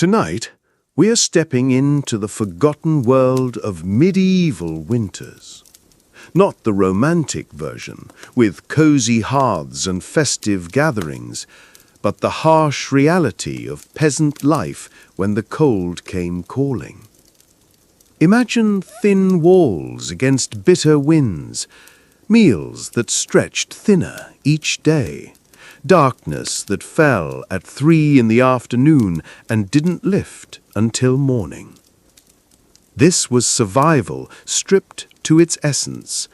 Tonight, we are stepping into the forgotten world of medieval winters. Not the romantic version, with cozy hearths and festive gatherings, but the harsh reality of peasant life when the cold came calling. Imagine thin walls against bitter winds, meals that stretched thinner each day, darkness that fell at 3 in the afternoon and didn't lift until morning. This was survival stripped to its essence,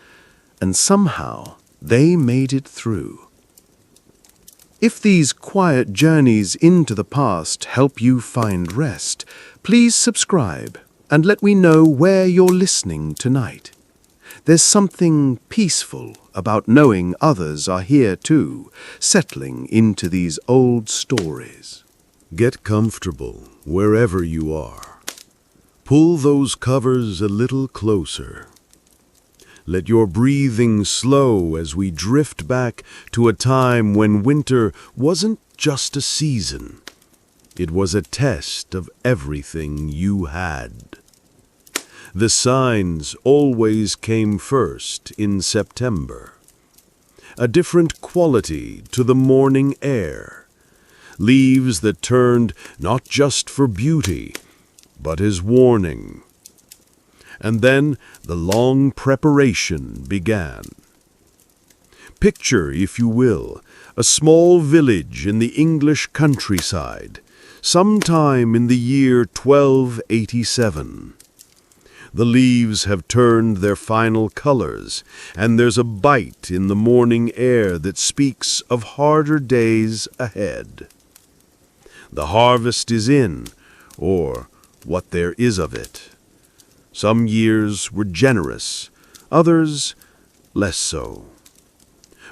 and somehow they made it through. If these quiet journeys into the past help you find rest, please subscribe and let me know where you're listening tonight. There's something peaceful about knowing others are here too, settling into these old stories. Get comfortable wherever you are. Pull those covers a little closer. Let your breathing slow as we drift back to a time when winter wasn't just a season. It was a test of everything you had. The signs always came first in September. A different quality to the morning air. Leaves that turned not just for beauty, but as warning. And then the long preparation began. Picture, if you will, a small village in the English countryside, sometime in the year 1287. The leaves have turned their final colors, and there's a bite in the morning air that speaks of harder days ahead. The harvest is in, or what there is of it. Some years were generous, others less so.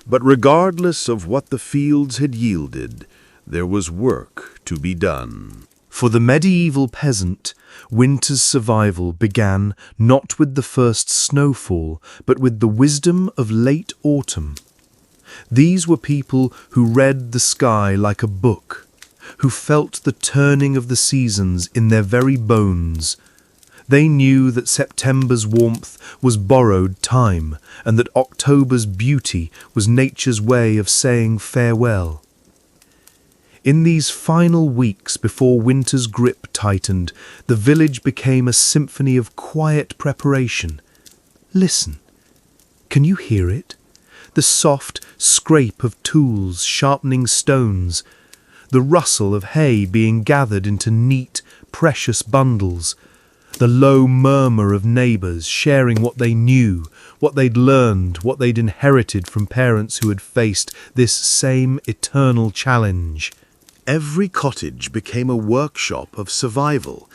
But regardless of what the fields had yielded, there was work to be done. For the medieval peasant, winter's survival began not with the first snowfall, but with the wisdom of late autumn. These were people who read the sky like a book, who felt the turning of the seasons in their very bones. They knew that September's warmth was borrowed time, and that October's beauty was nature's way of saying farewell. In these final weeks before winter's grip tightened, the village became a symphony of quiet preparation. Listen. Can you hear it? The soft scrape of tools sharpening stones, the rustle of hay being gathered into neat, precious bundles, the low murmur of neighbours sharing what they knew, what they'd learned, what they'd inherited from parents who had faced this same eternal challenge. Every cottage became a workshop of survival.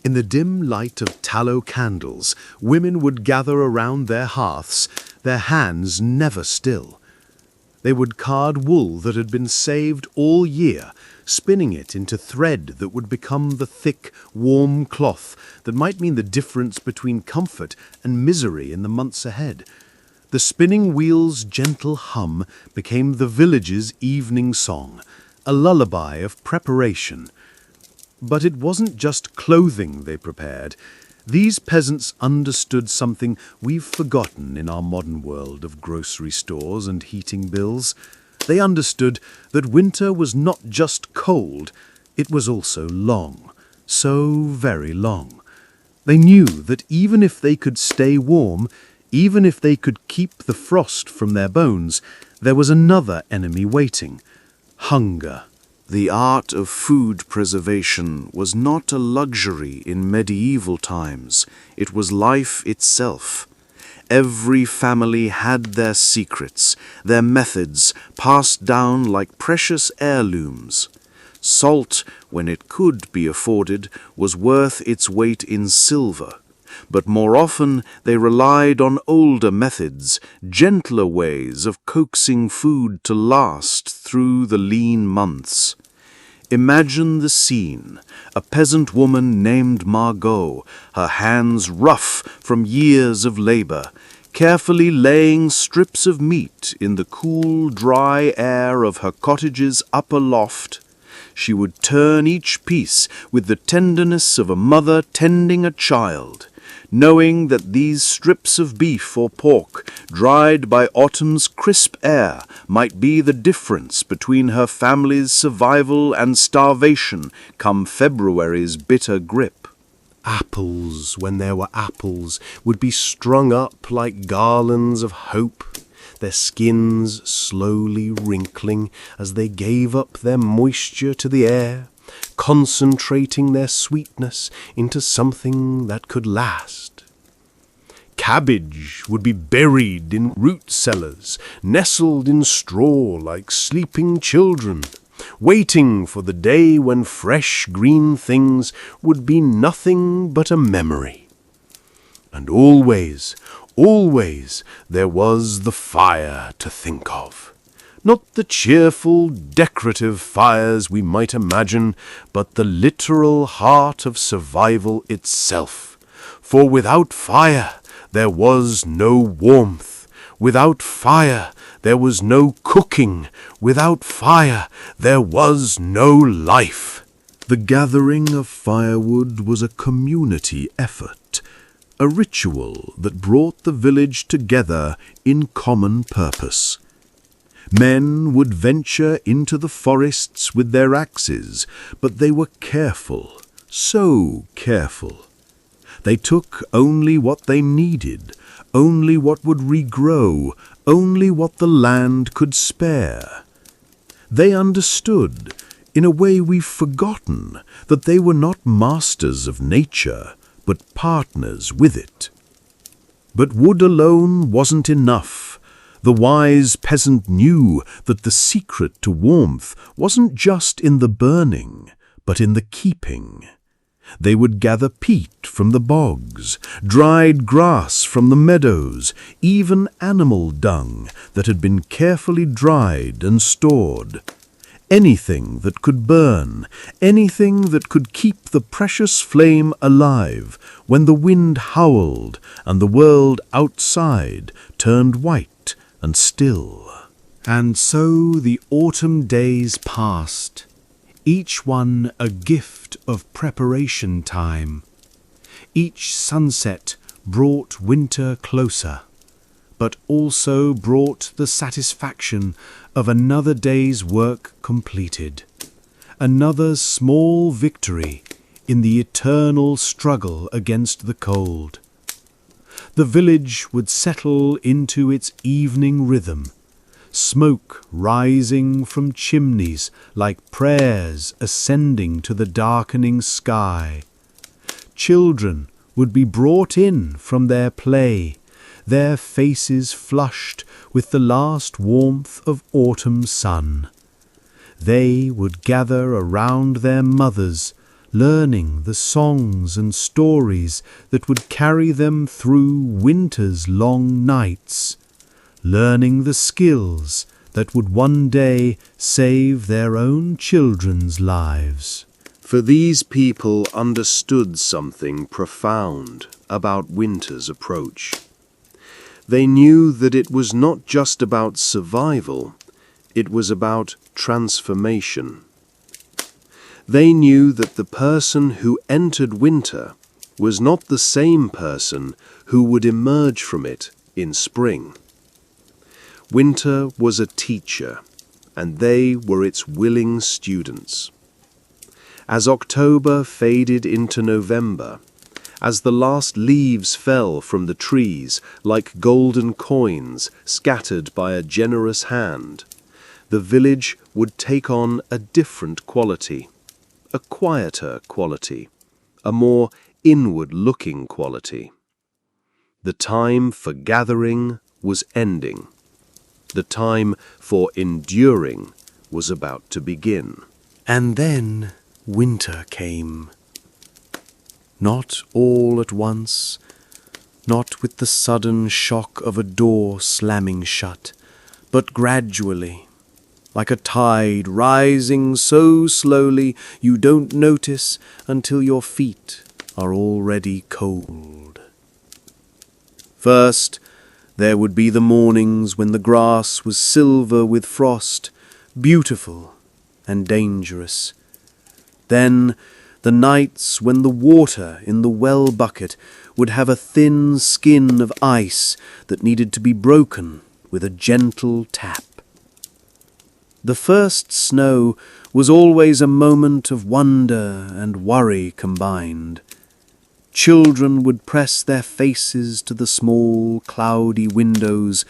In the dim light of tallow candles, women would gather around their hearths, their hands never still. They would card wool that had been saved all year, spinning it into thread that would become the thick, warm cloth that might mean the difference between comfort and misery in the months ahead. The spinning wheel's gentle hum became the village's evening song, a lullaby of preparation. But it wasn't just clothing they prepared. These peasants understood something we've forgotten in our modern world of grocery stores and heating bills. They understood that winter was not just cold, it was also long, so very long. They knew that even if they could stay warm, even if they could keep the frost from their bones, there was another enemy waiting: hunger. The art of food preservation was not a luxury in medieval times. It was life itself. Every family had their secrets, their methods passed down like precious heirlooms. Salt, when it could be afforded, was worth its weight in silver. But more often they relied on older methods, gentler ways of coaxing food to last through the lean months. Imagine the scene: a peasant woman named Margot, her hands rough from years of labor, carefully laying strips of meat in the cool, dry air of her cottage's upper loft. she would turn each piece with the tenderness of a mother tending a child, knowing that these strips of beef or pork, dried by autumn's crisp air, might be the difference between her family's survival and starvation come February's bitter grip. Apples, when there were apples, would be strung up like garlands of hope, their skins slowly wrinkling as they gave up their moisture to the air, concentrating their sweetness into something that could last. Cabbage would be buried in root cellars, nestled in straw like sleeping children, waiting for the day when fresh green things would be nothing but a memory. And always, always there was the fire to think of. Not the cheerful, decorative fires we might imagine, but the literal heart of survival itself. For without fire there was no warmth. Without fire there was no cooking. Without fire there was no life. The gathering of firewood was a community effort, a ritual that brought the village together in common purpose. Men would venture into the forests with their axes, but they were careful, so careful. They took only what they needed, only what would regrow, only what the land could spare. They understood, in a way we've forgotten, that they were not masters of nature, but partners with it. But wood alone wasn't enough. The wise peasant knew that the secret to warmth wasn't just in the burning, but in the keeping. They would gather peat from the bogs, dried grass from the meadows, even animal dung that had been carefully dried and stored. Anything that could burn, anything that could keep the precious flame alive when the wind howled and the world outside turned white and still. And so the autumn days passed, each one a gift of preparation time. Each sunset brought winter closer, but also brought the satisfaction of another day's work completed, another small victory in the eternal struggle against the cold. The village would settle into its evening rhythm, smoke rising from chimneys like prayers ascending to the darkening sky. Children would be brought in from their play, their faces flushed with the last warmth of autumn sun. They would gather around their mothers, learning the songs and stories that would carry them through winter's long nights, learning the skills that would one day save their own children's lives. For these people understood something profound about winter's approach. They knew that it was not just about survival, it was about transformation. They knew that the person who entered winter was not the same person who would emerge from it in spring. Winter was a teacher, and they were its willing students. As October faded into November, as the last leaves fell from the trees like golden coins scattered by a generous hand, the village would take on a different quality, a quieter quality, a more inward-looking quality. The time for gathering was ending. The time for enduring was about to begin. And then winter came. Not all at once, not with the sudden shock of a door slamming shut, but gradually, like a tide rising so slowly you don't notice until your feet are already cold. First, there would be the mornings when the grass was silver with frost, beautiful and dangerous, Then the nights when the water in the well bucket would have a thin skin of ice that needed to be broken with a gentle tap. The first snow was always a moment of wonder and worry combined. Children would press their faces to the small, cloudy windows,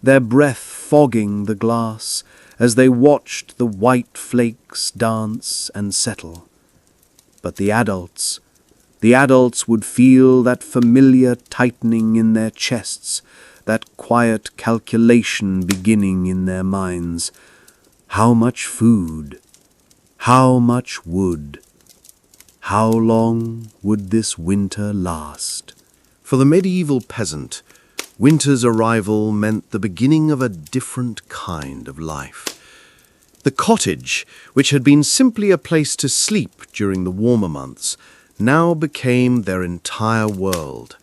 their breath fogging the glass as they watched the white flakes dance and settle. But the adults would feel that familiar tightening in their chests, that quiet calculation beginning in their minds. How much food? How much wood? How long would this winter last? For the medieval peasant, winter's arrival meant the beginning of a different kind of life. The cottage, which had been simply a place to sleep during the warmer months, now became their entire world.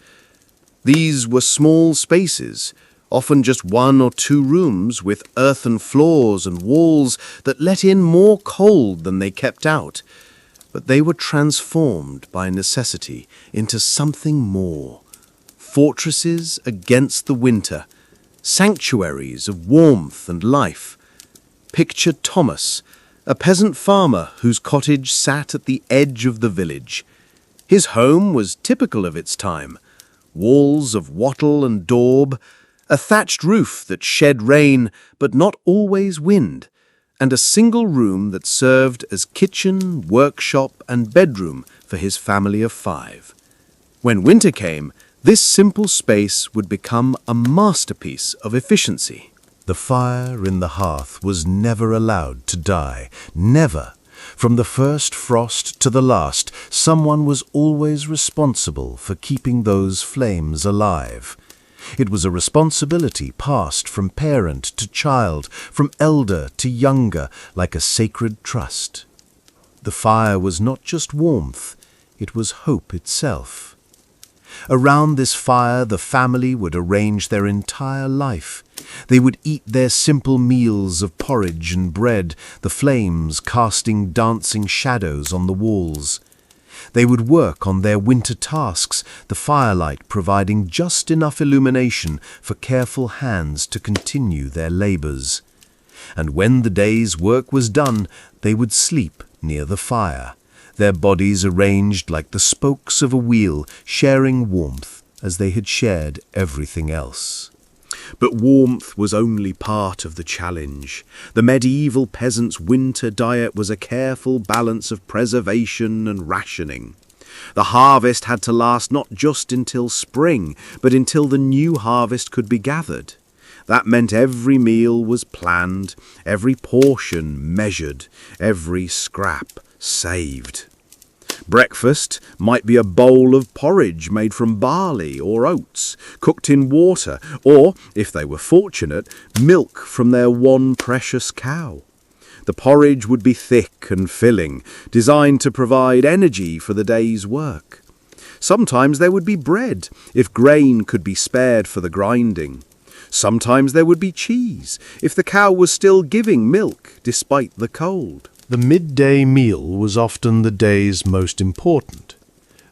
These were small spaces, often just 1 or 2 rooms with earthen floors and walls that let in more cold than they kept out. But they were transformed by necessity into something more. Fortresses against the winter, sanctuaries of warmth and life. Picture Thomas, a peasant farmer whose cottage sat at the edge of the village. His home was typical of its time. Walls of wattle and daub, a thatched roof that shed rain but not always wind, and a single room that served as kitchen, workshop, and bedroom for his family of 5. When winter came, this simple space would become a masterpiece of efficiency. The fire in the hearth was never allowed to die, never. From the first frost to the last, someone was always responsible for keeping those flames alive. It was a responsibility passed from parent to child, from elder to younger, like a sacred trust. The fire was not just warmth, it was hope itself. Around this fire the family would arrange their entire life. They would eat their simple meals of porridge and bread, the flames casting dancing shadows on the walls. They would work on their winter tasks, the firelight providing just enough illumination for careful hands to continue their labors. And when the day's work was done, they would sleep near the fire, their bodies arranged like the spokes of a wheel, sharing warmth as they had shared everything else. But warmth was only part of the challenge. The medieval peasant's winter diet was a careful balance of preservation and rationing. The harvest had to last not just until spring, but until the new harvest could be gathered. That meant every meal was planned, every portion measured, every scrap saved. Breakfast might be a bowl of porridge made from barley or oats, cooked in water, or, if they were fortunate, milk from their one precious cow. The porridge would be thick and filling, designed to provide energy for the day's work. Sometimes there would be bread, if grain could be spared for the grinding. Sometimes there would be cheese, if the cow was still giving milk despite the cold. The midday meal was often the day's most important.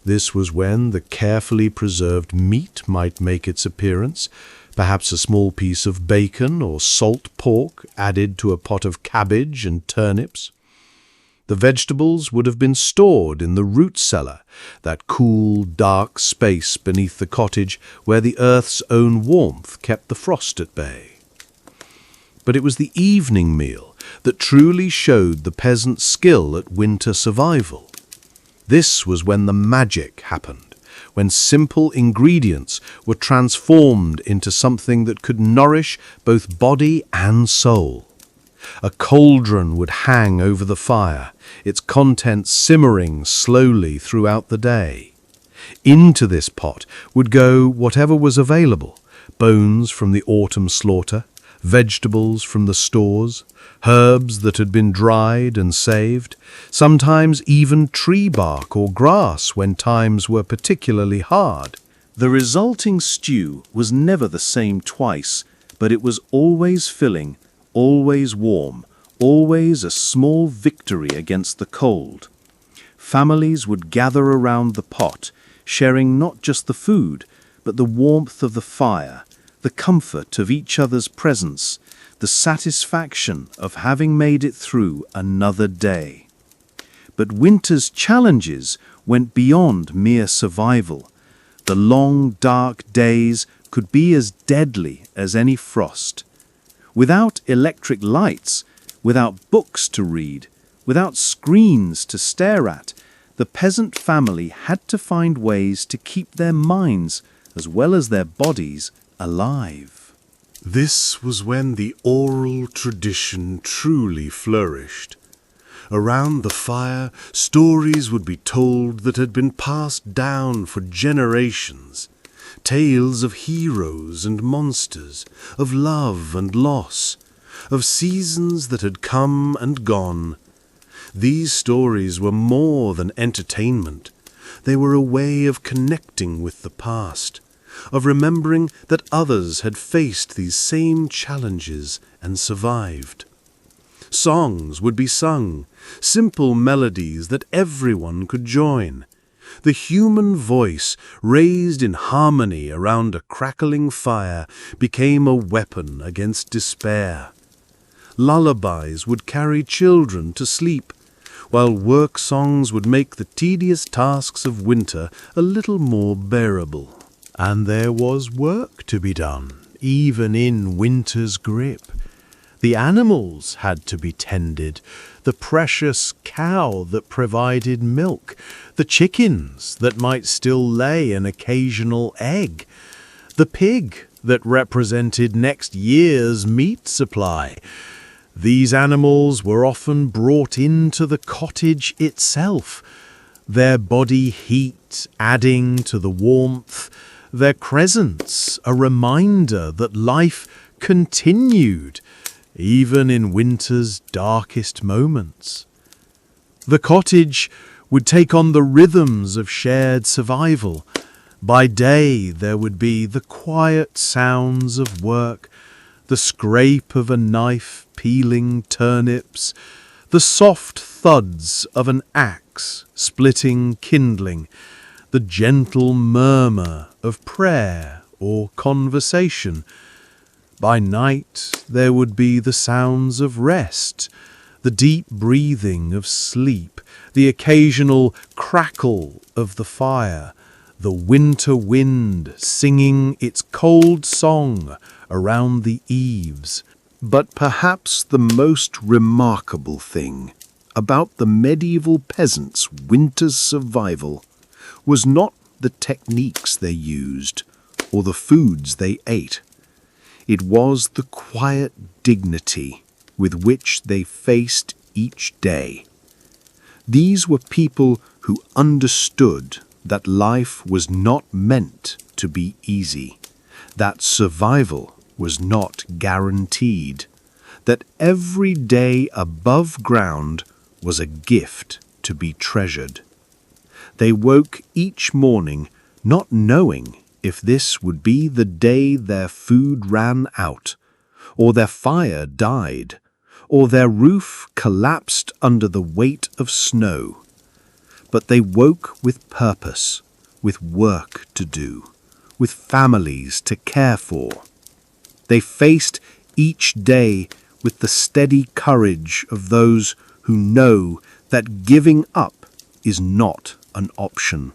This was when the carefully preserved meat might make its appearance, perhaps a small piece of bacon or salt pork added to a pot of cabbage and turnips. The vegetables would have been stored in the root cellar, that cool, dark space beneath the cottage where the earth's own warmth kept the frost at bay. But it was the evening meal that truly showed the peasant's skill at winter survival. This was when the magic happened, when simple ingredients were transformed into something that could nourish both body and soul. A cauldron would hang over the fire, its contents simmering slowly throughout the day. Into this pot would go whatever was available, bones from the autumn slaughter, vegetables from the stores, herbs that had been dried and saved, sometimes even tree bark or grass when times were particularly hard. The resulting stew was never the same twice, but it was always filling, always warm, always a small victory against the cold. families would gather around the pot, sharing not just the food, but the warmth of the fire, the comfort of each other's presence, the satisfaction of having made it through another day. But winter's challenges went beyond mere survival. The long, dark days could be as deadly as any frost. Without electric lights, without books to read, without screens to stare at, the peasant family had to find ways to keep their minds, as well as their bodies, alive. This was when the oral tradition truly flourished. Around the fire, stories would be told that had been passed down for generations. Tales of heroes and monsters, of love and loss, of seasons that had come and gone. These stories were more than entertainment. They were a way of connecting with the past, of remembering that others had faced these same challenges and survived. Songs would be sung, simple melodies that everyone could join. The human voice, raised in harmony around a crackling fire, became a weapon against despair. Lullabies would carry children to sleep, while work songs would make the tedious tasks of winter a little more bearable. And there was work to be done, even in winter's grip. The animals had to be tended, the precious cow that provided milk, the chickens that might still lay an occasional egg, the pig that represented next year's meat supply. These animals were often brought into the cottage itself, their body heat adding to the warmth, their presence a reminder that life continued, even in winter's darkest moments. The cottage would take on the rhythms of shared survival. By day there would be the quiet sounds of work, the scrape of a knife peeling turnips, the soft thuds of an axe splitting kindling, the gentle murmur of prayer or conversation. By night there would be the sounds of rest, the deep breathing of sleep, the occasional crackle of the fire, the winter wind singing its cold song around the eaves. But perhaps the most remarkable thing about the medieval peasants' winter's survival was not the techniques they used or the foods they ate. It was the quiet dignity with which they faced each day. These were people who understood that life was not meant to be easy, that survival was not guaranteed, that every day above ground was a gift to be treasured. They woke each morning not knowing if this would be the day their food ran out, or their fire died, or their roof collapsed under the weight of snow. But they woke with purpose, with work to do, with families to care for. They faced each day with the steady courage of those who know that giving up is not an option.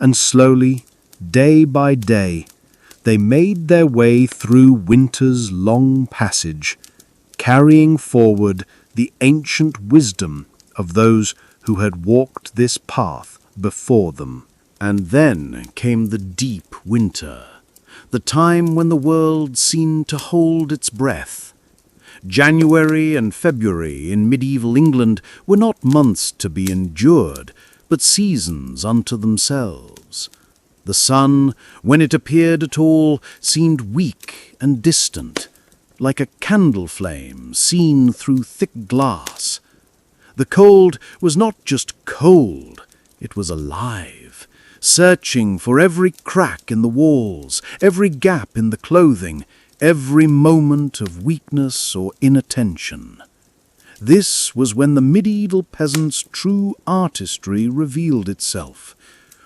And slowly, day by day, they made their way through winter's long passage, carrying forward the ancient wisdom of those who had walked this path before them. And then came the deep winter, the time when the world seemed to hold its breath. January and February in medieval England were not months to be endured, but seasons unto themselves. The sun, when it appeared at all, seemed weak and distant, like a candle flame seen through thick glass. The cold was not just cold, it was alive, searching for every crack in the walls, every gap in the clothing, every moment of weakness or inattention. This was when the medieval peasants' true artistry revealed itself.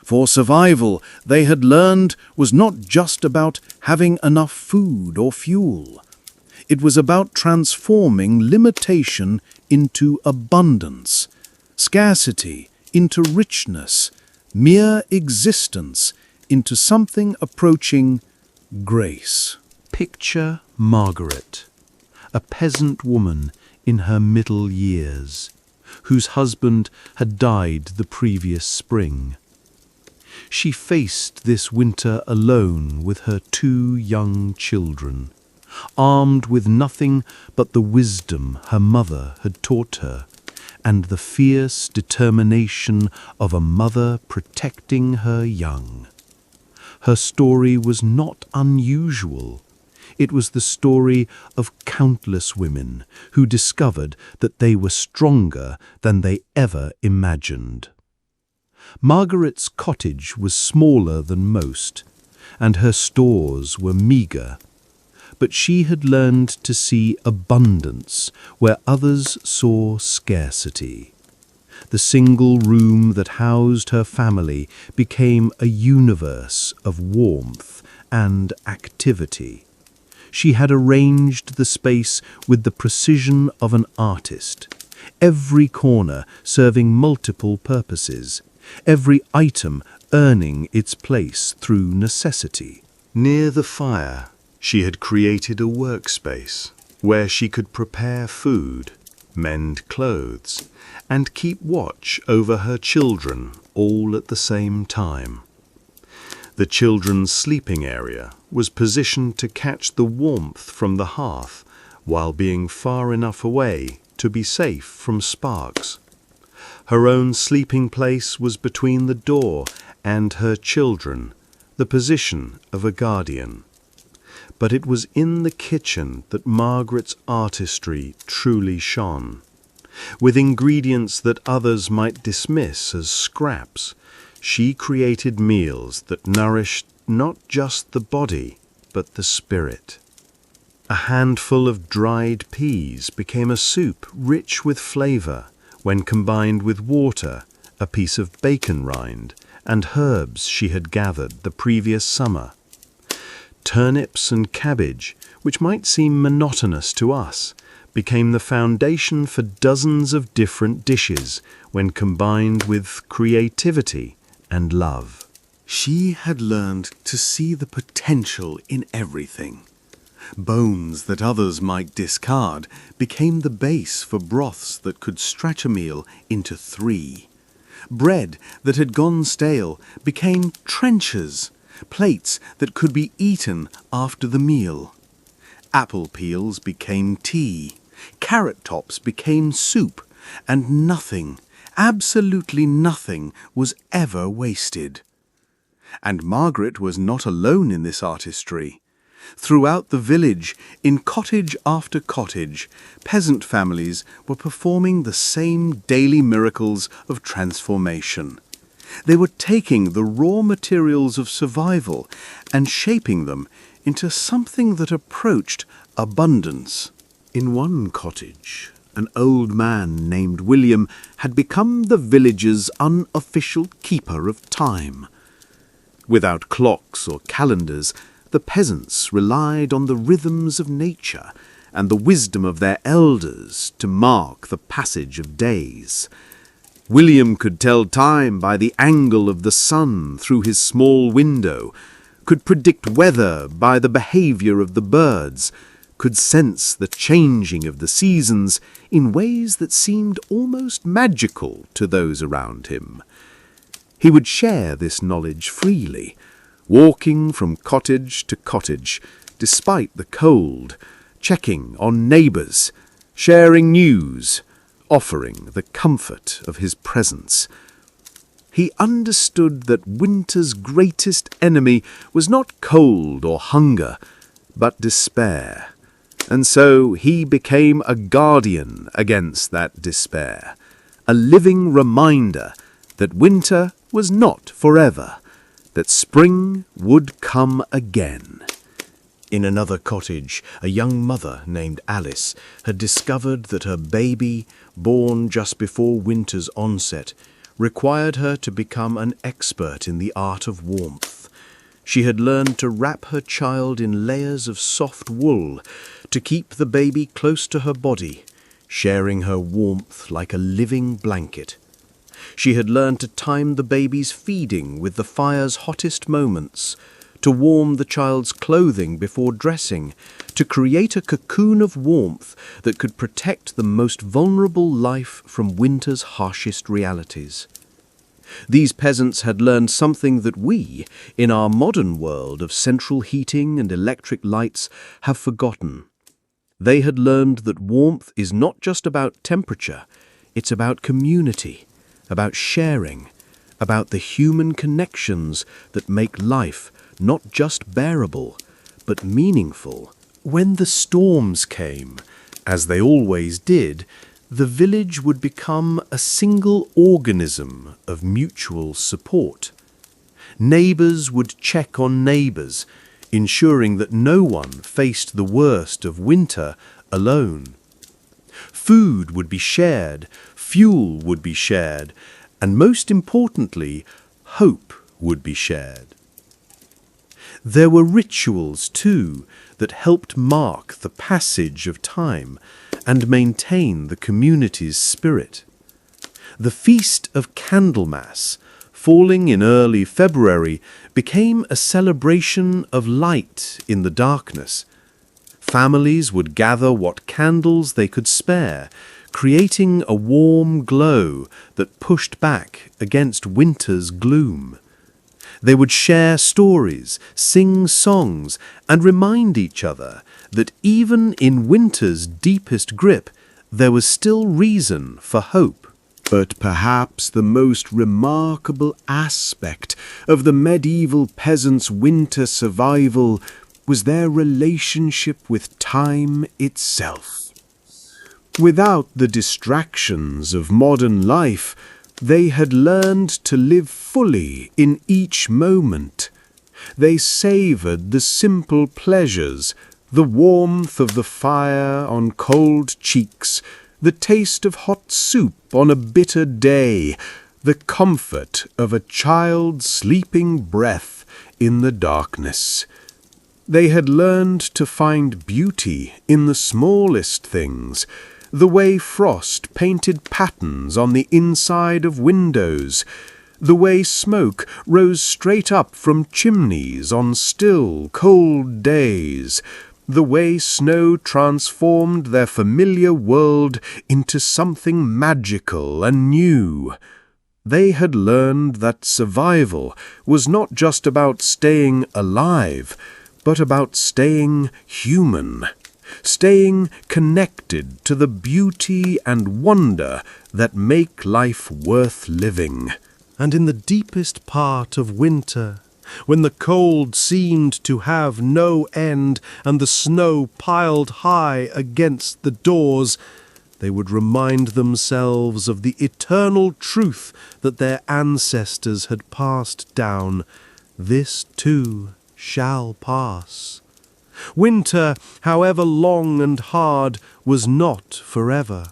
For survival, they had learned, was not just about having enough food or fuel. It was about transforming limitation into abundance, scarcity into richness, mere existence into something approaching grace. Picture Margaret, a peasant woman in her middle years, whose husband had died the previous spring. She faced this winter alone with her 2 young children, armed with nothing but the wisdom her mother had taught her, and the fierce determination of a mother protecting her young. Her story was not unusual. It was the story of countless women who discovered that they were stronger than they ever imagined. Margaret's cottage was smaller than most, and her stores were meagre, but she had learned to see abundance where others saw scarcity. The single room that housed her family became a universe of warmth and activity. She had arranged the space with the precision of an artist, every corner serving multiple purposes, every item earning its place through necessity. Near the fire, she had created a workspace where she could prepare food, mend clothes, and keep watch over her children all at the same time. The children's sleeping area was positioned to catch the warmth from the hearth while being far enough away to be safe from sparks. Her own sleeping place was between the door and her children, the position of a guardian. But it was in the kitchen that Margaret's artistry truly shone. With ingredients that others might dismiss as scraps, she created meals that nourished not just the body, but the spirit. A handful of dried peas became a soup rich with flavor when combined with water, a piece of bacon rind, and herbs she had gathered the previous summer. Turnips and cabbage, which might seem monotonous to us, became the foundation for dozens of different dishes when combined with creativity and love. She had learned to see the potential in everything. Bones that others might discard became the base for broths that could stretch a meal into 3. Bread that had gone stale became trenchers, plates that could be eaten after the meal. Apple peels became tea, carrot tops became soup, and nothing, absolutely nothing, was ever wasted. And Margaret was not alone in this artistry. Throughout the village, in cottage after cottage, peasant families were performing the same daily miracles of transformation. They were taking the raw materials of survival and shaping them into something that approached abundance. In one cottage, an old man named William had become the village's unofficial keeper of time. Without clocks or calendars, the peasants relied on the rhythms of nature and the wisdom of their elders to mark the passage of days. William could tell time by the angle of the sun through his small window, could predict weather by the behavior of the birds, could sense the changing of the seasons in ways that seemed almost magical to those around him. He would share this knowledge freely, walking from cottage to cottage, despite the cold, checking on neighbours, sharing news, offering the comfort of his presence. He understood that winter's greatest enemy was not cold or hunger, but despair, and so he became a guardian against that despair, a living reminder that winter was not forever, that spring would come again. In another cottage, a young mother named Alice had discovered that her baby, born just before winter's onset, required her to become an expert in the art of warmth. She had learned to wrap her child in layers of soft wool to keep the baby close to her body, sharing her warmth like a living blanket. She had learned to time the baby's feeding with the fire's hottest moments, to warm the child's clothing before dressing, to create a cocoon of warmth that could protect the most vulnerable life from winter's harshest realities. These peasants had learned something that we, in our modern world of central heating and electric lights, have forgotten. They had learned that warmth is not just about temperature, it's about community, about sharing, about the human connections that make life not just bearable, but meaningful. When the storms came, as they always did, the village would become a single organism of mutual support. Neighbours would check on neighbours, ensuring that no one faced the worst of winter alone. Food would be shared, fuel would be shared, and most importantly, hope would be shared. There were rituals, too, that helped mark the passage of time and maintain the community's spirit. The Feast of Candlemas, falling in early February, became a celebration of light in the darkness. Families would gather what candles they could spare, creating a warm glow that pushed back against winter's gloom. They would share stories, sing songs, and remind each other that even in winter's deepest grip, there was still reason for hope. But perhaps the most remarkable aspect of the medieval peasants' winter survival was their relationship with time itself. Without the distractions of modern life, they had learned to live fully in each moment. They savoured the simple pleasures, the warmth of the fire on cold cheeks, the taste of hot soup on a bitter day, the comfort of a child's sleeping breath in the darkness. They had learned to find beauty in the smallest things, the way frost painted patterns on the inside of windows, the way smoke rose straight up from chimneys on still, cold days, the way snow transformed their familiar world into something magical and new. They had learned that survival was not just about staying alive, but about staying human, staying connected to the beauty and wonder that make life worth living. And in the deepest part of winter, when the cold seemed to have no end and the snow piled high against the doors, they would remind themselves of the eternal truth that their ancestors had passed down. This too shall pass. Winter, however long and hard, was not forever.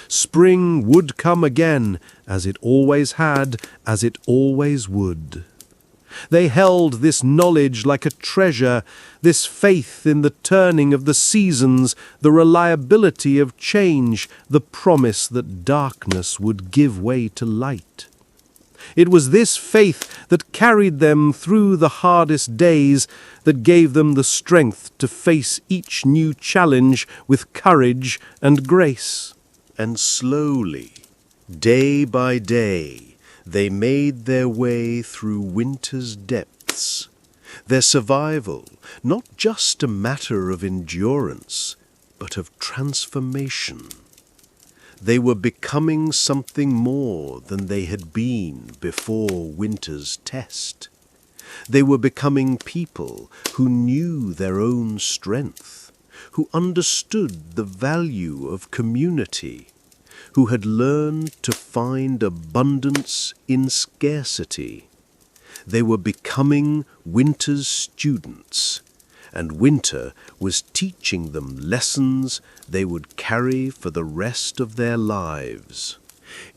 Spring would come again, as it always had, as it always would. They held this knowledge like a treasure, this faith in the turning of the seasons, the reliability of change, the promise that darkness would give way to light. It was this faith that carried them through the hardest days, that gave them the strength to face each new challenge with courage and grace. And slowly, day by day, they made their way through winter's depths. Their survival, not just a matter of endurance, but of transformation. They were becoming something more than they had been before winter's test. They were becoming people who knew their own strength, who understood the value of community, who had learned to find abundance in scarcity. They were becoming winter's students, and winter was teaching them lessons they would carry for the rest of their lives.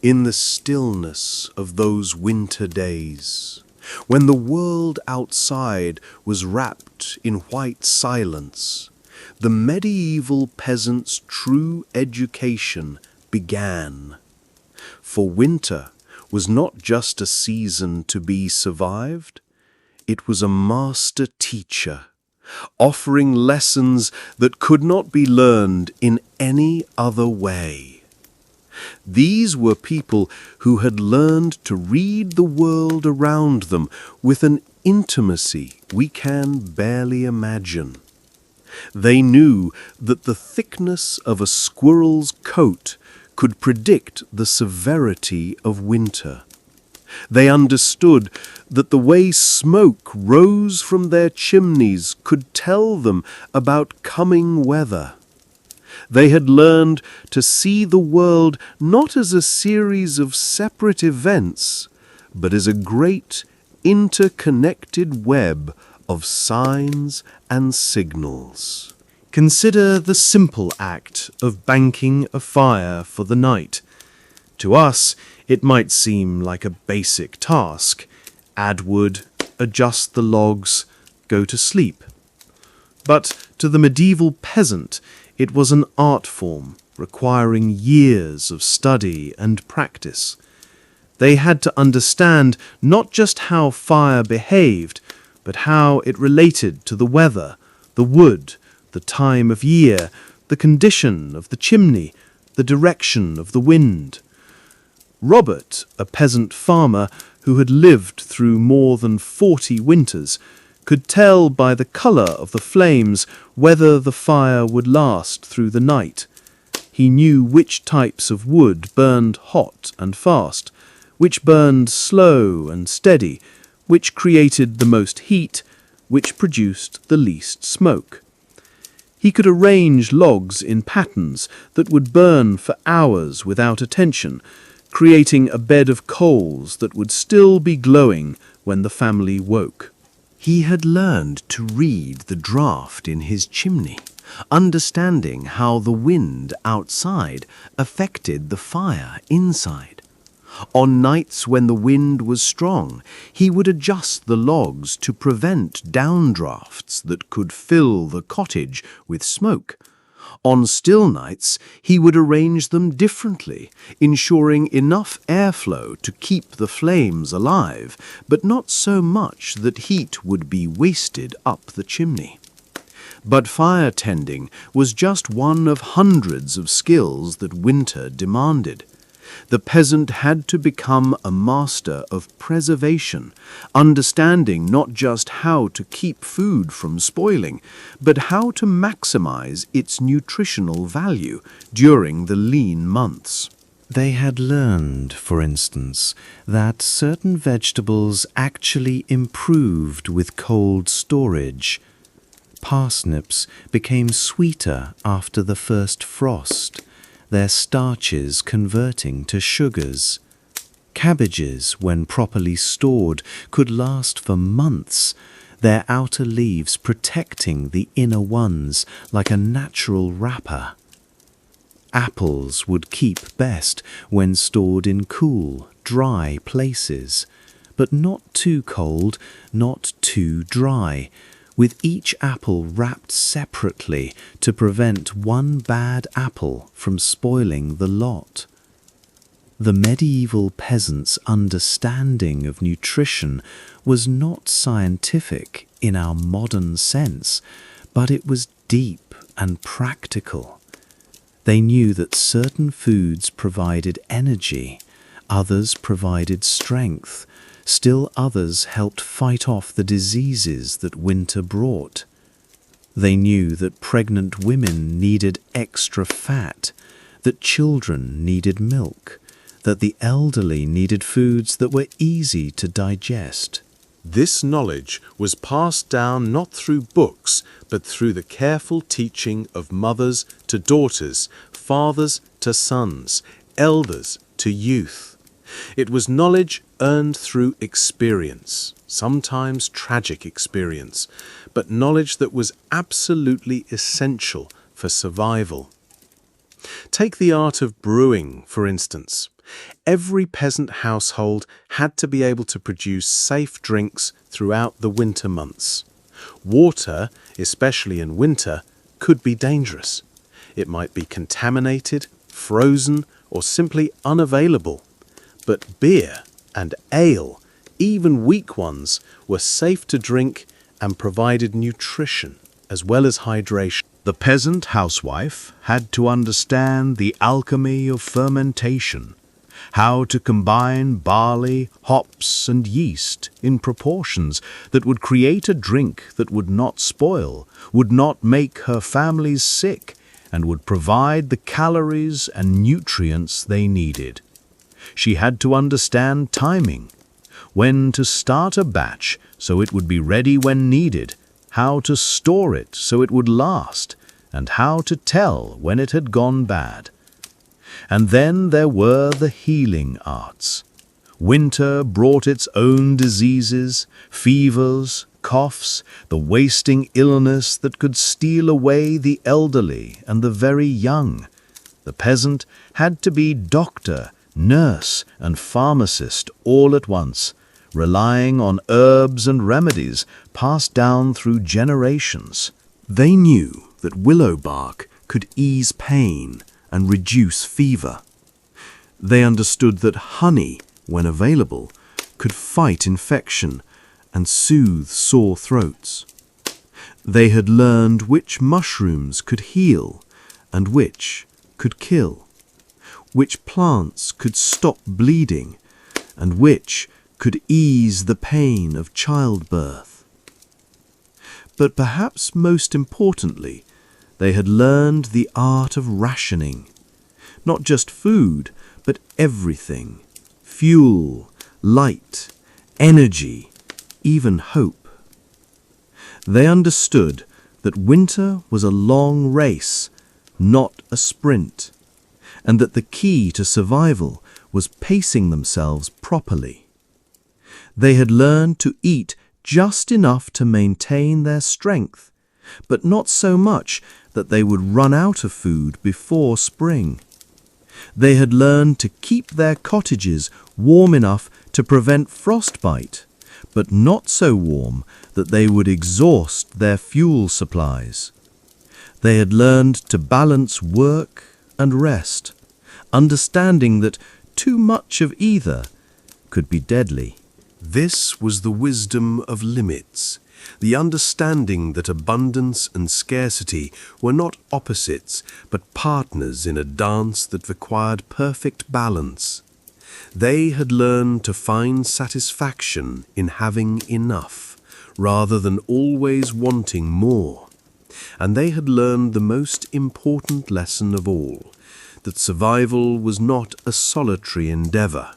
In the stillness of those winter days, when the world outside was wrapped in white silence, the medieval peasant's true education began. For winter was not just a season to be survived, it was a master teacher, offering lessons that could not be learned in any other way. These were people who had learned to read the world around them with an intimacy we can barely imagine. They knew that the thickness of a squirrel's coat could predict the severity of winter. They understood that the way smoke rose from their chimneys could tell them about coming weather. They had learned to see the world not as a series of separate events, but as a great interconnected web of signs and signals. Consider the simple act of banking a fire for the night. To us, it might seem like a basic task. Add wood, adjust the logs, go to sleep. But to the medieval peasant, it was an art form requiring years of study and practice. They had to understand not just how fire behaved, but how it related to the weather, the wood, the time of year, the condition of the chimney, the direction of the wind. Robert, a peasant farmer who had lived through more than 40 winters, could tell by the colour of the flames whether the fire would last through the night. He knew which types of wood burned hot and fast, which burned slow and steady, which created the most heat, which produced the least smoke. He could arrange logs in patterns that would burn for hours without attention, creating a bed of coals that would still be glowing when the family woke. He had learned to read the draught in his chimney, understanding how the wind outside affected the fire inside. On nights when the wind was strong, he would adjust the logs to prevent downdrafts that could fill the cottage with smoke. On still nights, he would arrange them differently, ensuring enough airflow to keep the flames alive, but not so much that heat would be wasted up the chimney. But fire tending was just one of hundreds of skills that winter demanded. The peasant had to become a master of preservation, understanding not just how to keep food from spoiling, but how to maximize its nutritional value during the lean months. They had learned, for instance, that certain vegetables actually improved with cold storage. Parsnips became sweeter after the first frost, their starches converting to sugars. Cabbages, when properly stored, could last for months, their outer leaves protecting the inner ones like a natural wrapper. Apples would keep best when stored in cool, dry places, but not too cold, not too dry, with each apple wrapped separately to prevent one bad apple from spoiling the lot. The medieval peasant's understanding of nutrition was not scientific in our modern sense, but it was deep and practical. They knew that certain foods provided energy, others provided strength, still others helped fight off the diseases that winter brought. They knew that pregnant women needed extra fat, that children needed milk, that the elderly needed foods that were easy to digest. This knowledge was passed down not through books, but through the careful teaching of mothers to daughters, fathers to sons, elders to youth. It was knowledge earned through experience, sometimes tragic experience, but knowledge that was absolutely essential for survival. Take the art of brewing, for instance. Every peasant household had to be able to produce safe drinks throughout the winter months. Water, especially in winter, could be dangerous. It might be contaminated, frozen, or simply unavailable. But beer and ale, even weak ones, were safe to drink and provided nutrition as well as hydration. The peasant housewife had to understand the alchemy of fermentation, how to combine barley, hops, and yeast in proportions that would create a drink that would not spoil, would not make her families sick, and would provide the calories and nutrients they needed. She had to understand timing, when to start a batch so it would be ready when needed, how to store it so it would last, and how to tell when it had gone bad. And then there were the healing arts. Winter brought its own diseases, fevers, coughs, the wasting illness that could steal away the elderly and the very young. The peasant had to be doctor, nurse, and pharmacist all at once, relying on herbs and remedies passed down through generations. They knew that willow bark could ease pain and reduce fever. They understood that honey, when available, could fight infection and soothe sore throats. They had learned which mushrooms could heal and which could kill, which plants could stop bleeding and which could ease the pain of childbirth. But perhaps most importantly, they had learned the art of rationing, not just food, but everything: fuel, light, energy, even hope. They understood that winter was a long race, not a sprint, and that the key to survival was pacing themselves properly. They had learned to eat just enough to maintain their strength, but not so much that they would run out of food before spring. They had learned to keep their cottages warm enough to prevent frostbite, but not so warm that they would exhaust their fuel supplies. They had learned to balance work and rest, understanding that too much of either could be deadly. This was the wisdom of limits, the understanding that abundance and scarcity were not opposites, but partners in a dance that required perfect balance. They had learned to find satisfaction in having enough, rather than always wanting more. And they had learned the most important lesson of all, that survival was not a solitary endeavor.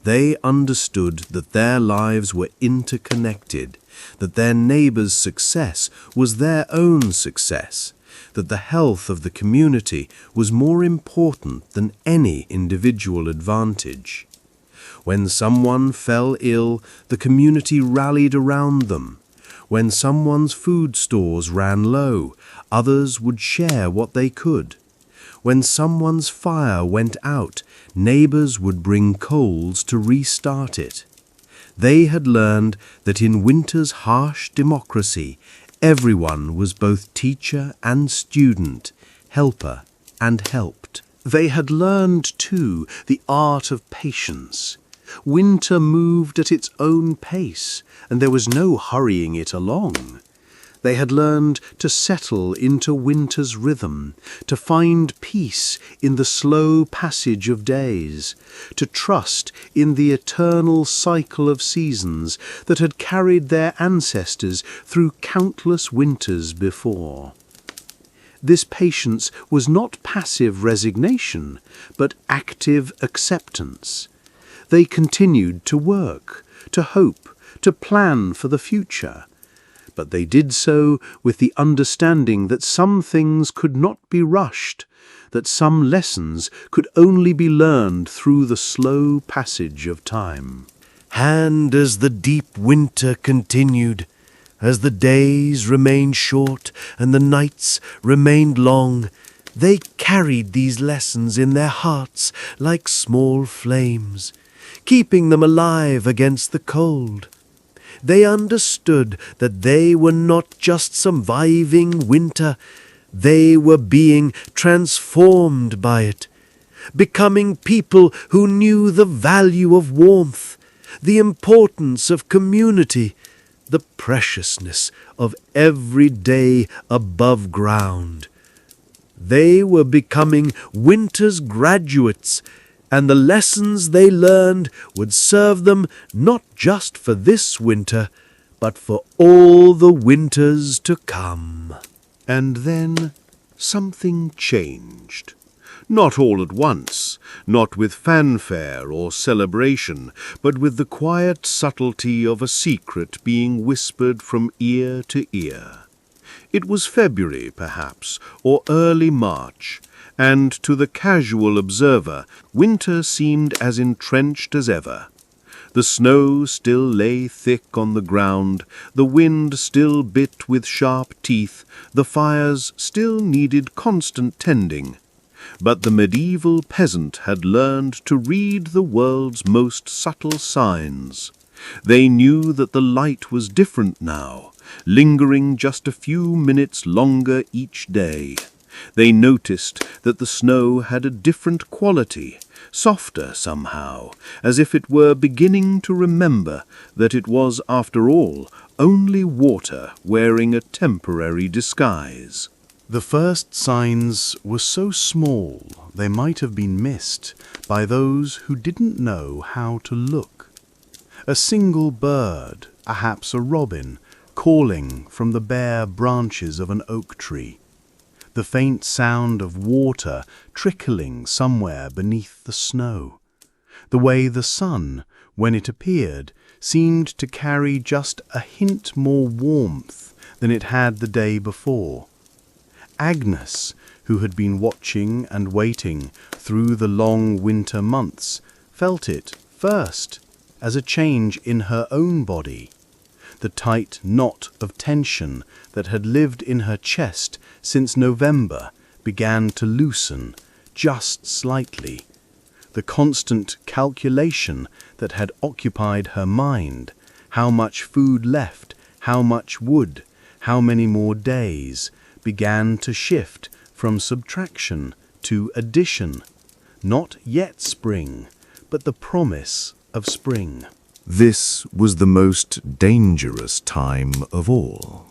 They understood that their lives were interconnected, that their neighbor's success was their own success, that the health of the community was more important than any individual advantage. When someone fell ill, the community rallied around them. When someone's food stores ran low, others would share what they could. When someone's fire went out, neighbors would bring coals to restart it. They had learned that in winter's harsh democracy, everyone was both teacher and student, helper and helped. They had learned, too, the art of patience. Winter moved at its own pace, and there was no hurrying it along. They had learned to settle into winter's rhythm, to find peace in the slow passage of days, to trust in the eternal cycle of seasons that had carried their ancestors through countless winters before. This patience was not passive resignation, but active acceptance. They continued to work, to hope, to plan for the future. But they did so with the understanding that some things could not be rushed, that some lessons could only be learned through the slow passage of time. And as the deep winter continued, as the days remained short and the nights remained long, they carried these lessons in their hearts like small flames, keeping them alive against the cold. They understood that they were not just surviving winter, they were being transformed by it, becoming people who knew the value of warmth, the importance of community, the preciousness of every day above ground. They were becoming winter's graduates, and the lessons they learned would serve them not just for this winter, but for all the winters to come. And then something changed. Not all at once, not with fanfare or celebration, but with the quiet subtlety of a secret being whispered from ear to ear. It was February, perhaps, or early March, and to the casual observer, winter seemed as entrenched as ever. The snow still lay thick on the ground, the wind still bit with sharp teeth, the fires still needed constant tending. But the medieval peasant had learned to read the world's most subtle signs. They knew that the light was different now, lingering just a few minutes longer each day. They noticed that the snow had a different quality, softer somehow, as if it were beginning to remember that it was, after all, only water wearing a temporary disguise. The first signs were so small they might have been missed by those who didn't know how to look. A single bird, perhaps a robin, calling from the bare branches of an oak tree. The faint sound of water trickling somewhere beneath the snow. The way the sun, when it appeared, seemed to carry just a hint more warmth than it had the day before. Agnes, who had been watching and waiting through the long winter months, felt it first as a change in her own body. The tight knot of tension that had lived in her chest since November began to loosen, just slightly. The constant calculation that had occupied her mind, how much food left, how much wood, how many more days, began to shift from subtraction to addition. Not yet spring, but the promise of spring. This was the most dangerous time of all.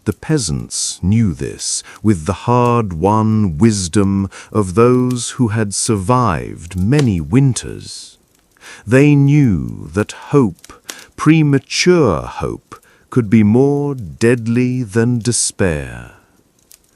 The peasants knew this with the hard-won wisdom of those who had survived many winters. They knew that hope, premature hope, could be more deadly than despair.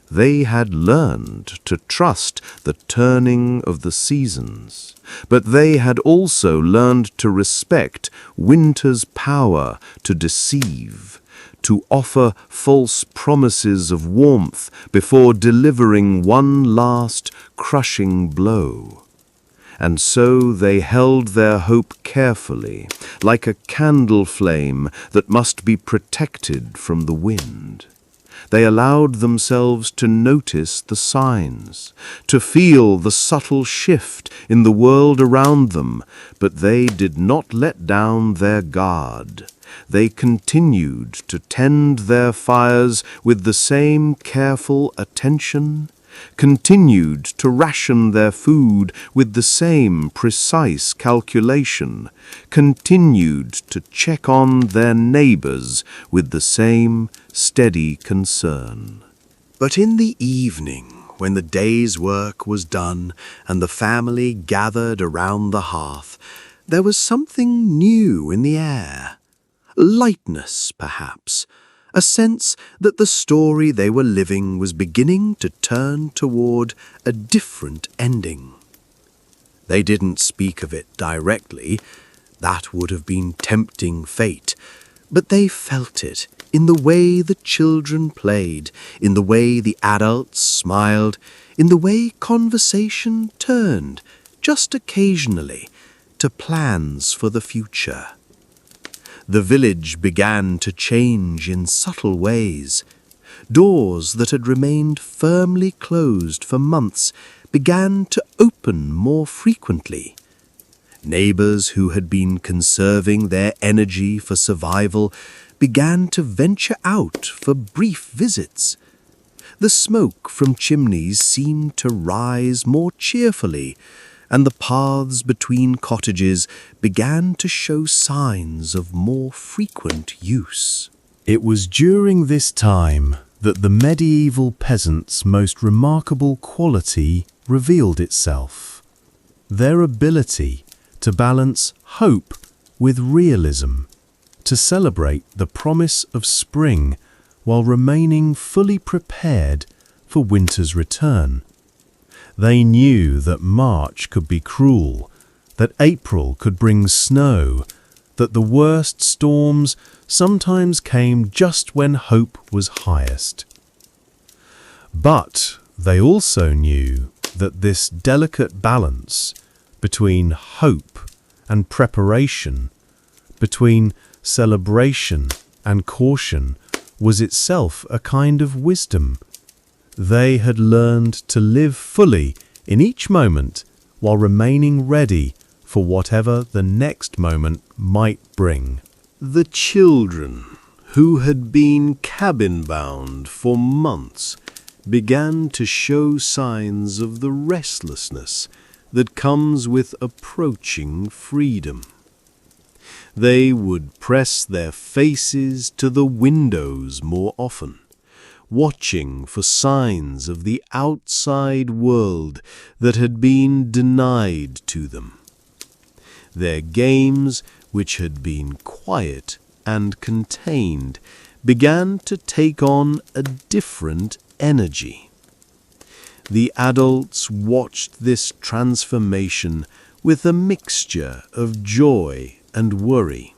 They had learned to trust the turning of the seasons, but they had also learned to respect winter's power to deceive, to offer false promises of warmth before delivering one last crushing blow. And so they held their hope carefully, like a candle flame that must be protected from the wind. They allowed themselves to notice the signs, to feel the subtle shift in the world around them, but they did not let down their guard. They continued to tend their fires with the same careful attention, continued to ration their food with the same precise calculation, continued to check on their neighbors with the same steady concern. But in the evening, when the day's work was done and the family gathered around the hearth, there was something new in the air. Lightness, perhaps, a sense that the story they were living was beginning to turn toward a different ending. They didn't speak of it directly. That would have been tempting fate. But they felt it in the way the children played, in the way the adults smiled, in the way conversation turned, just occasionally, to plans for the future. The village began to change in subtle ways. Doors that had remained firmly closed for months began to open more frequently. Neighbors who had been conserving their energy for survival began to venture out for brief visits. The smoke from chimneys seemed to rise more cheerfully, and the paths between cottages began to show signs of more frequent use. It was during this time that the medieval peasants' most remarkable quality revealed itself: their ability to balance hope with realism, to celebrate the promise of spring while remaining fully prepared for winter's return. They knew that March could be cruel, that April could bring snow, that the worst storms sometimes came just when hope was highest. But they also knew that this delicate balance between hope and preparation, between celebration and caution, was itself a kind of wisdom. They had learned to live fully in each moment while remaining ready for whatever the next moment might bring. The children, who had been cabin-bound for months, began to show signs of the restlessness that comes with approaching freedom. They would press their faces to the windows more often, watching for signs of the outside world that had been denied to them. Their games, which had been quiet and contained, began to take on a different energy. The adults watched this transformation with a mixture of joy and worry.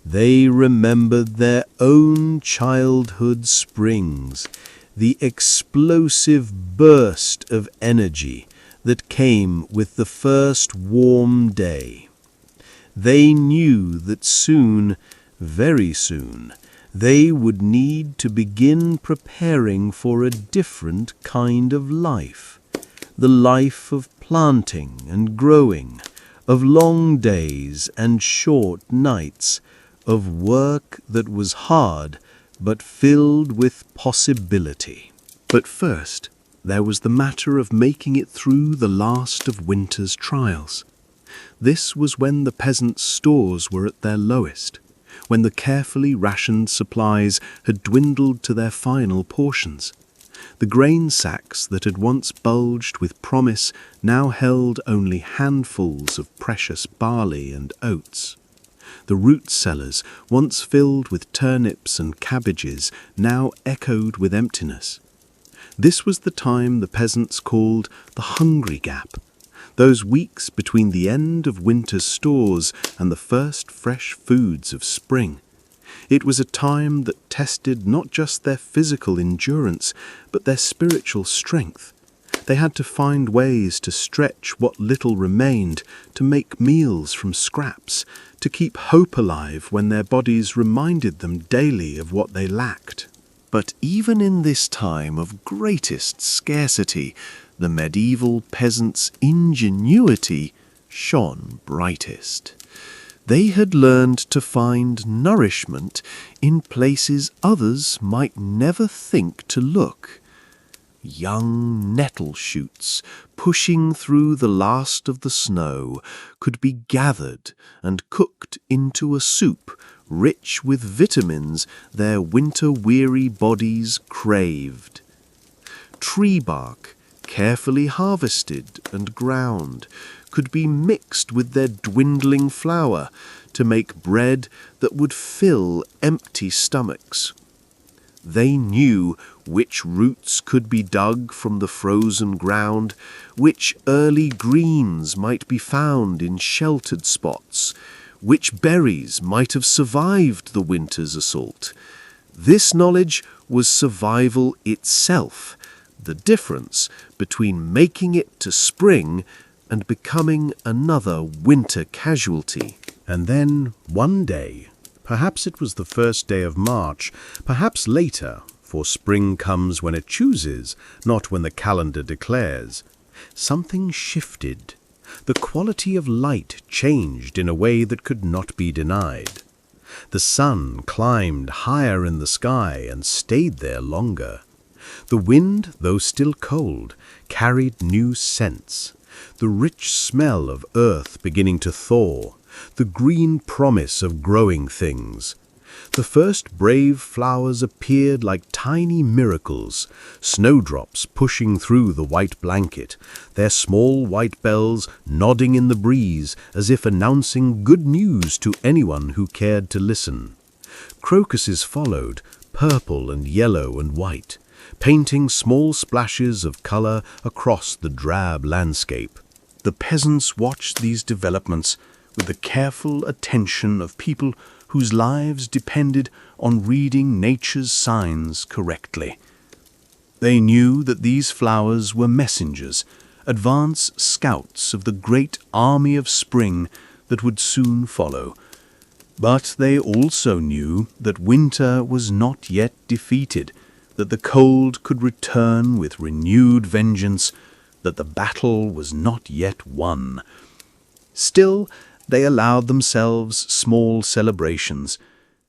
They remembered their own childhood springs, the explosive burst of energy that came with the first warm day. They knew that soon, very soon, they would need to begin preparing for a different kind of life, the life of planting and growing, of long days and short nights, of work that was hard but filled with possibility. But first, there was the matter of making it through the last of winter's trials. This was when the peasants' stores were at their lowest, when the carefully rationed supplies had dwindled to their final portions. The grain sacks that had once bulged with promise now held only handfuls of precious barley and oats. The root cellars, once filled with turnips and cabbages, now echoed with emptiness. This was the time the peasants called the hungry gap, those weeks between the end of winter's stores and the first fresh foods of spring. It was a time that tested not just their physical endurance, but their spiritual strength. They had to find ways to stretch what little remained, to make meals from scraps, to keep hope alive when their bodies reminded them daily of what they lacked. But even in this time of greatest scarcity, the medieval peasants' ingenuity shone brightest. They had learned to find nourishment in places others might never think to look. Young nettle shoots, pushing through the last of the snow, could be gathered and cooked into a soup rich with vitamins their winter-weary bodies craved. Tree bark, carefully harvested and ground, could be mixed with their dwindling flour to make bread that would fill empty stomachs. They knew which roots could be dug from the frozen ground, which early greens might be found in sheltered spots, which berries might have survived the winter's assault. This knowledge was survival itself, the difference between making it to spring and becoming another winter casualty. And then, one day, perhaps it was the first day of March, perhaps later, for spring comes when it chooses, not when the calendar declares, something shifted. The quality of light changed in a way that could not be denied. The sun climbed higher in the sky and stayed there longer. The wind, though still cold, carried new scents. The rich smell of earth beginning to thaw, the green promise of growing things. The first brave flowers appeared like tiny miracles, snowdrops pushing through the white blanket, their small white bells nodding in the breeze as if announcing good news to anyone who cared to listen. Crocuses followed, purple and yellow and white, painting small splashes of color across the drab landscape. The peasants watched these developments with the careful attention of people whose lives depended on reading nature's signs correctly. They knew that these flowers were messengers, advance scouts of the great army of spring that would soon follow. But they also knew that winter was not yet defeated, that the cold could return with renewed vengeance, that the battle was not yet won. Still, they allowed themselves small celebrations.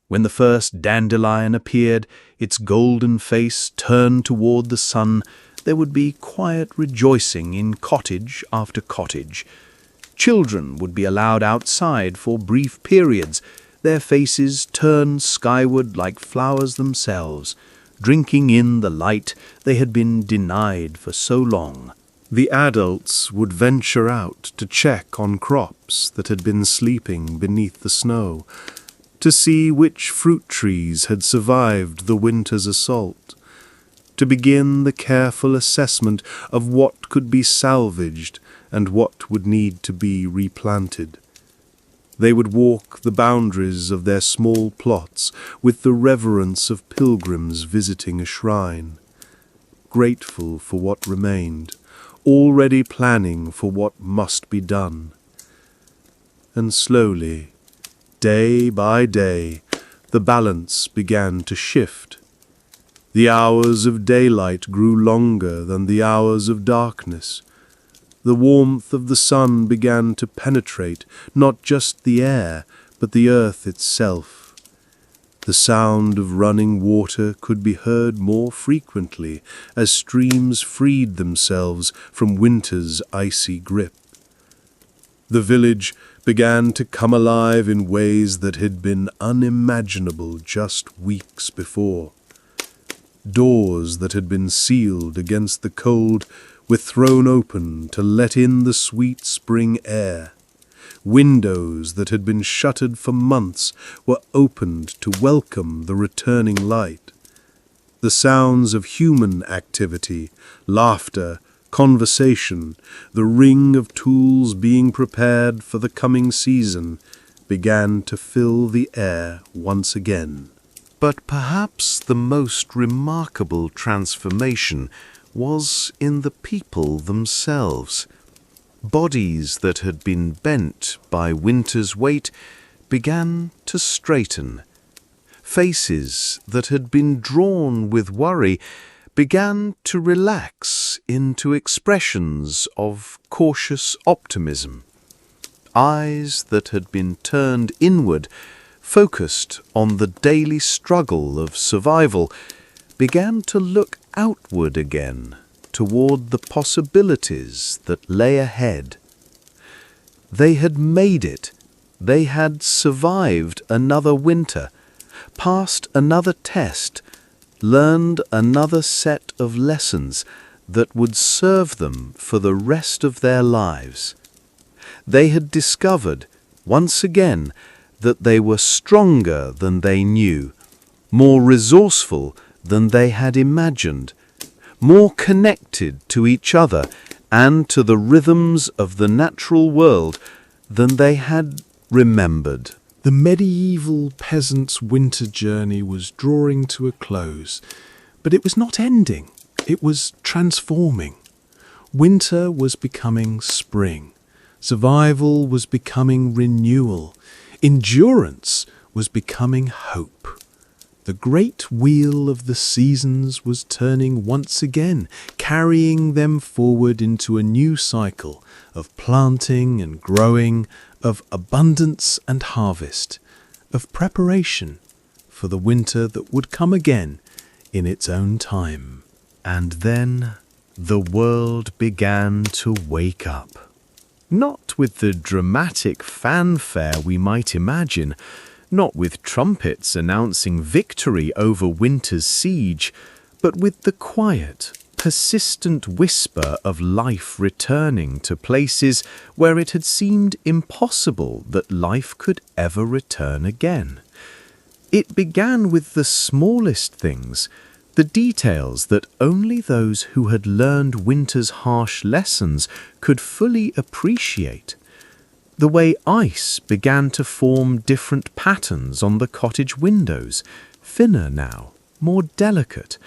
When the first dandelion appeared, its golden face turned toward the sun, there would be quiet rejoicing in cottage after cottage. Children would be allowed outside for brief periods, their faces turned skyward like flowers themselves, drinking in the light they had been denied for so long. The adults would venture out to check on crops that had been sleeping beneath the snow, to see which fruit trees had survived the winter's assault, to begin the careful assessment of what could be salvaged and what would need to be replanted. They would walk the boundaries of their small plots with the reverence of pilgrims visiting a shrine, grateful for what remained, already planning for what must be done. And slowly, day by day, the balance began to shift. The hours of daylight grew longer than the hours of darkness. The warmth of the sun began to penetrate not just the air, but the earth itself. The sound of running water could be heard more frequently as streams freed themselves from winter's icy grip. The village began to come alive in ways that had been unimaginable just weeks before. Doors that had been sealed against the cold were thrown open to let in the sweet spring air. Windows that had been shuttered for months were opened to welcome the returning light. The sounds of human activity, laughter, conversation, the ring of tools being prepared for the coming season, began to fill the air once again. But perhaps the most remarkable transformation was in the people themselves. Bodies that had been bent by winter's weight began to straighten. Faces that had been drawn with worry began to relax into expressions of cautious optimism. Eyes that had been turned inward, focused on the daily struggle of survival, began to look outward again, toward the possibilities that lay ahead. They had made it. They had survived another winter, passed another test, learned another set of lessons that would serve them for the rest of their lives. They had discovered, once again, that they were stronger than they knew, more resourceful than they had imagined, more connected to each other and to the rhythms of the natural world than they had remembered. The medieval peasant's winter journey was drawing to a close, but it was not ending. It was transforming. Winter was becoming spring. Survival was becoming renewal. Endurance was becoming hope. The great wheel of the seasons was turning once again, carrying them forward into a new cycle of planting and growing, of abundance and harvest, of preparation for the winter that would come again in its own time. And then the world began to wake up. Not with the dramatic fanfare we might imagine, not with trumpets announcing victory over winter's siege, but with the quiet, persistent whisper of life returning to places where it had seemed impossible that life could ever return again. It began with the smallest things, the details that only those who had learned winter's harsh lessons could fully appreciate. The way ice began to form different patterns on the cottage windows, thinner now, more delicate,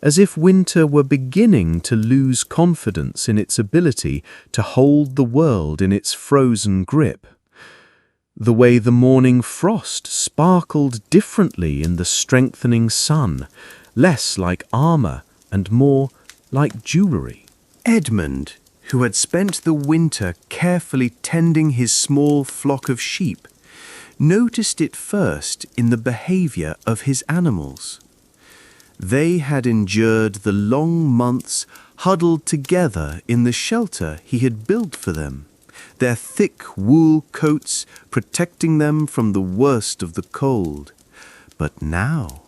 as if winter were beginning to lose confidence in its ability to hold the world in its frozen grip. The way the morning frost sparkled differently in the strengthening sun, less like armour and more like jewellery. Edmund, who had spent the winter carefully tending his small flock of sheep, noticed it first in the behaviour of his animals. They had endured the long months huddled together in the shelter he had built for them, their thick wool coats protecting them from the worst of the cold. But now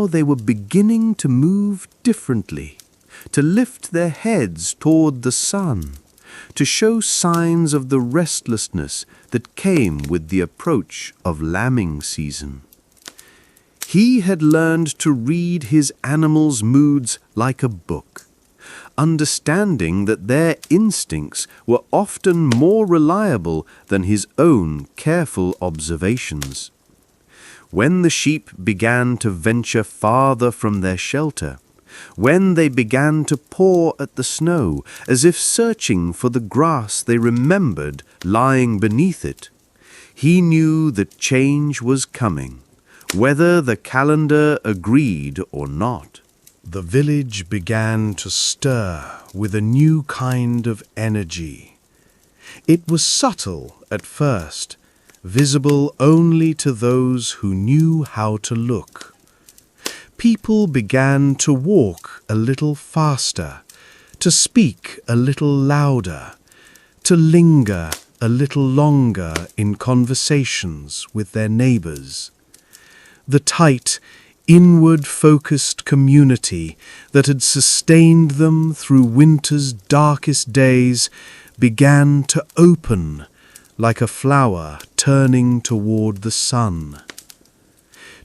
they were beginning to move differently, to lift their heads toward the sun, to show signs of the restlessness that came with the approach of lambing season. He had learned to read his animals' moods like a book, understanding that their instincts were often more reliable than his own careful observations. When the sheep began to venture farther from their shelter, when they began to paw at the snow as if searching for the grass they remembered lying beneath it, he knew that change was coming, whether the calendar agreed or not. The village began to stir with a new kind of energy. It was subtle at first, visible only to those who knew how to look. People began to walk a little faster, to speak a little louder, to linger a little longer in conversations with their neighbours. The tight, inward-focused community that had sustained them through winter's darkest days began to open like a flower turning toward the sun.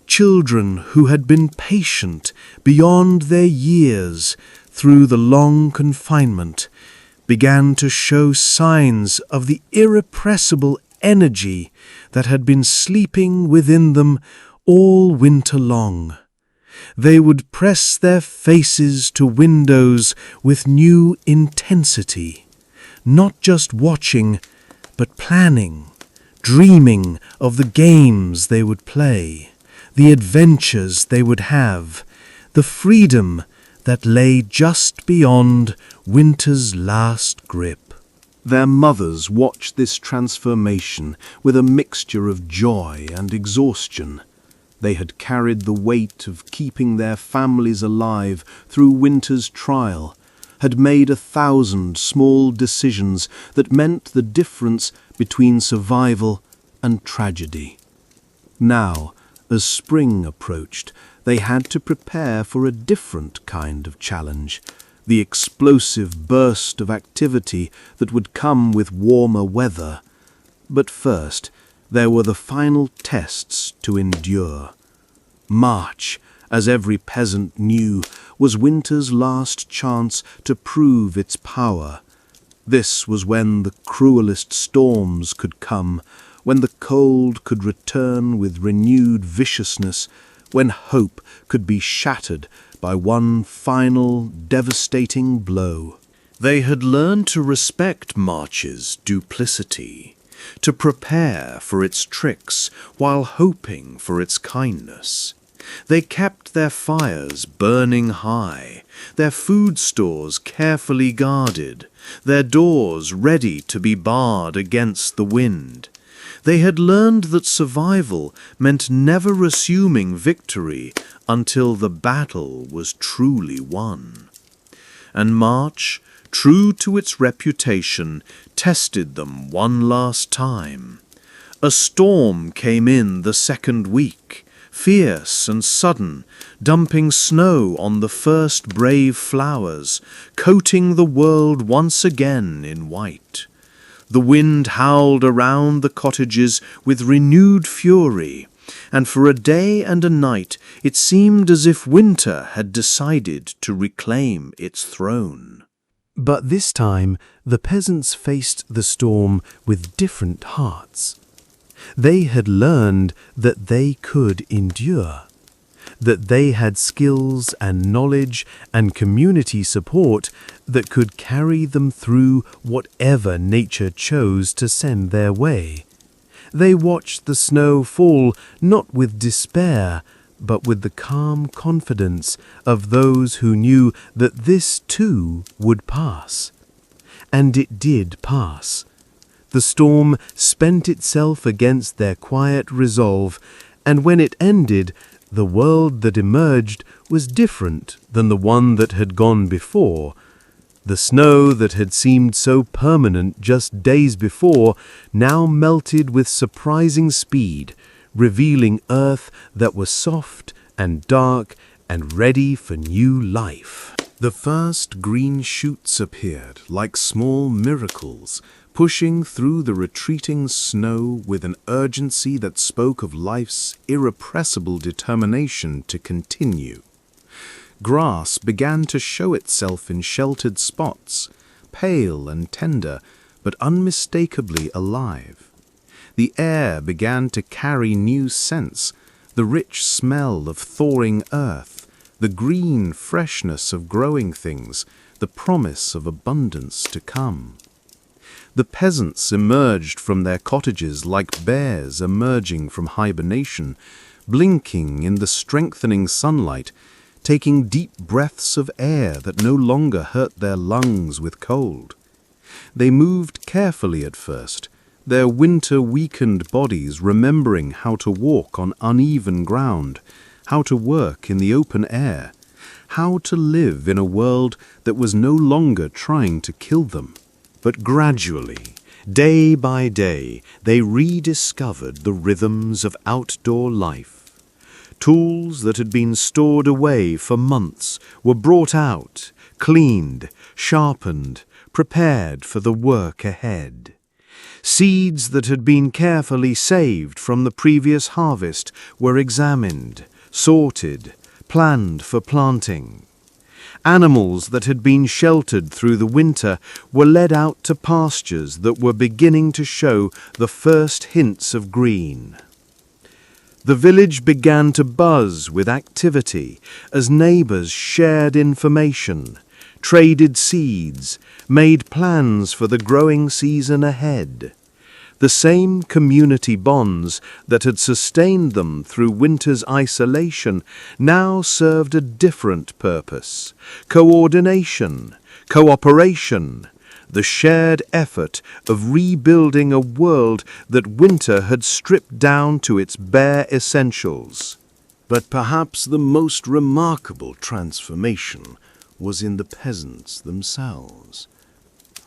Children who had been patient beyond their years through the long confinement began to show signs of the irrepressible energy that had been sleeping within them all winter long. They would press their faces to windows with new intensity, not just watching, but planning, dreaming of the games they would play, the adventures they would have, the freedom that lay just beyond winter's last grip. Their mothers watched this transformation with a mixture of joy and exhaustion. They had carried the weight of keeping their families alive through winter's trial, had made 1,000 small decisions that meant the difference between survival and tragedy. Now, as spring approached, they had to prepare for a different kind of challenge, the explosive burst of activity that would come with warmer weather. But first, there were the final tests to endure. March, as every peasant knew, was winter's last chance to prove its power. This was when the cruelest storms could come, when the cold could return with renewed viciousness, when hope could be shattered by one final, devastating blow. They had learned to respect March's duplicity, to prepare for its tricks while hoping for its kindness. They kept their fires burning high, their food stores carefully guarded, their doors ready to be barred against the wind. They had learned that survival meant never assuming victory until the battle was truly won. And March, true to its reputation, tested them one last time. A storm came in the second week, fierce and sudden, dumping snow on the first brave flowers, coating the world once again in white. The wind howled around the cottages with renewed fury, and for a day and a night it seemed as if winter had decided to reclaim its throne. But this time the peasants faced the storm with different hearts. They had learned that they could endure, that they had skills and knowledge and community support that could carry them through whatever nature chose to send their way. They watched the snow fall not with despair, but with the calm confidence of those who knew that this too would pass. And it did pass. The storm spent itself against their quiet resolve, and when it ended, the world that emerged was different than the one that had gone before. The snow that had seemed so permanent just days before now melted with surprising speed, revealing earth that was soft and dark and ready for new life. The first green shoots appeared like small miracles, pushing through the retreating snow with an urgency that spoke of life's irrepressible determination to continue. Grass began to show itself in sheltered spots, pale and tender, but unmistakably alive. The air began to carry new scents, the rich smell of thawing earth, the green freshness of growing things, the promise of abundance to come. The peasants emerged from their cottages like bears emerging from hibernation, blinking in the strengthening sunlight, taking deep breaths of air that no longer hurt their lungs with cold. They moved carefully at first, their winter-weakened bodies remembering how to walk on uneven ground, how to work in the open air, how to live in a world that was no longer trying to kill them. But gradually, day by day, they rediscovered the rhythms of outdoor life. Tools that had been stored away for months were brought out, cleaned, sharpened, prepared for the work ahead. Seeds that had been carefully saved from the previous harvest were examined, sorted, planned for planting. Animals that had been sheltered through the winter were led out to pastures that were beginning to show the first hints of green. The village began to buzz with activity as neighbors shared information, traded seeds, made plans for the growing season ahead. The same community bonds that had sustained them through winter's isolation now served a different purpose: coordination, cooperation, the shared effort of rebuilding a world that winter had stripped down to its bare essentials. But perhaps the most remarkable transformation was in the peasants themselves.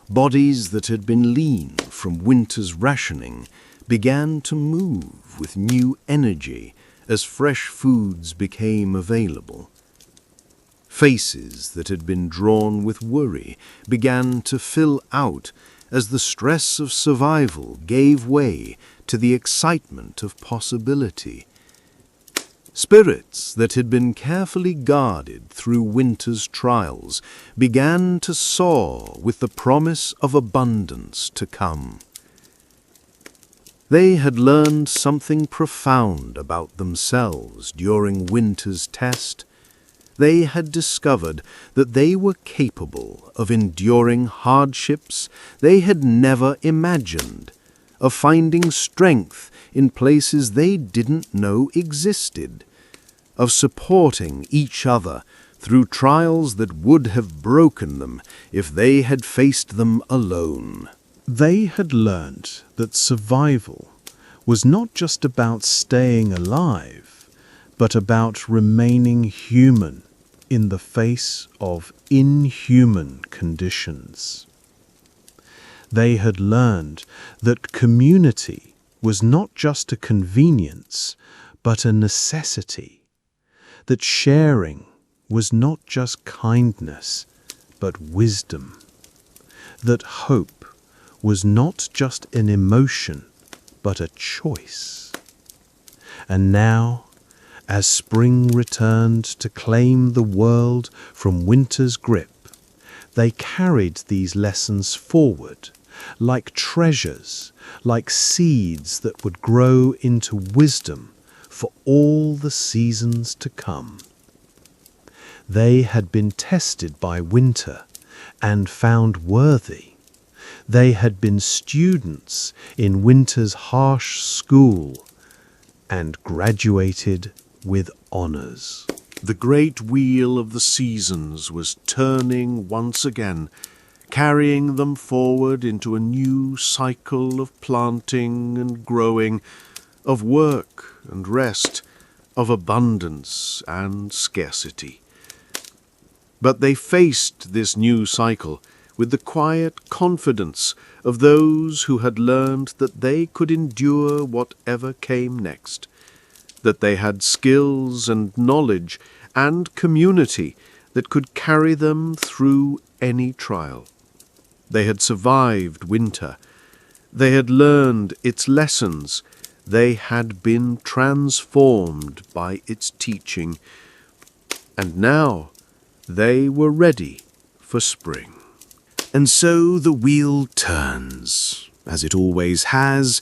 Bodies that had been lean from winter's rationing began to move with new energy as fresh foods became available. Faces that had been drawn with worry began to fill out as the stress of survival gave way to the excitement of possibility. Spirits that had been carefully guarded through winter's trials began to soar with the promise of abundance to come. They had learned something profound about themselves during winter's test. They had discovered that they were capable of enduring hardships they had never imagined, of finding strength in places they didn't know existed, of supporting each other through trials that would have broken them if they had faced them alone. They had learnt that survival was not just about staying alive, but about remaining human in the face of inhuman conditions. They had learned that community was not just a convenience, but a necessity, that sharing was not just kindness, but wisdom, that hope was not just an emotion, but a choice. And now, as spring returned to claim the world from winter's grip, they carried these lessons forward, like treasures, like seeds that would grow into wisdom for all the seasons to come. They had been tested by winter and found worthy. They had been students in winter's harsh school and graduated with honors. The great wheel of the seasons was turning once again, carrying them forward into a new cycle of planting and growing, of work and rest, of abundance and scarcity. But they faced this new cycle with the quiet confidence of those who had learned that they could endure whatever came next, that they had skills and knowledge and community that could carry them through any trial. They had survived winter. They had learned its lessons. They had been transformed by its teaching. And now they were ready for spring. And so the wheel turns, as it always has,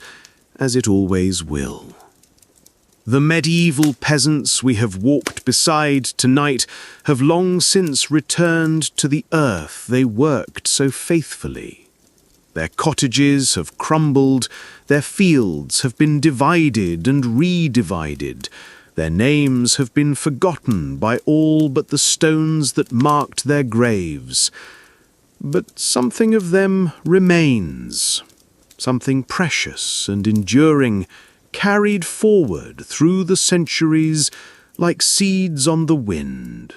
as it always will. The medieval peasants we have walked beside tonight have long since returned to the earth they worked so faithfully. Their cottages have crumbled, their fields have been divided and redivided, their names have been forgotten by all but the stones that marked their graves. But something of them remains, something precious and enduring, carried forward through the centuries like seeds on the wind.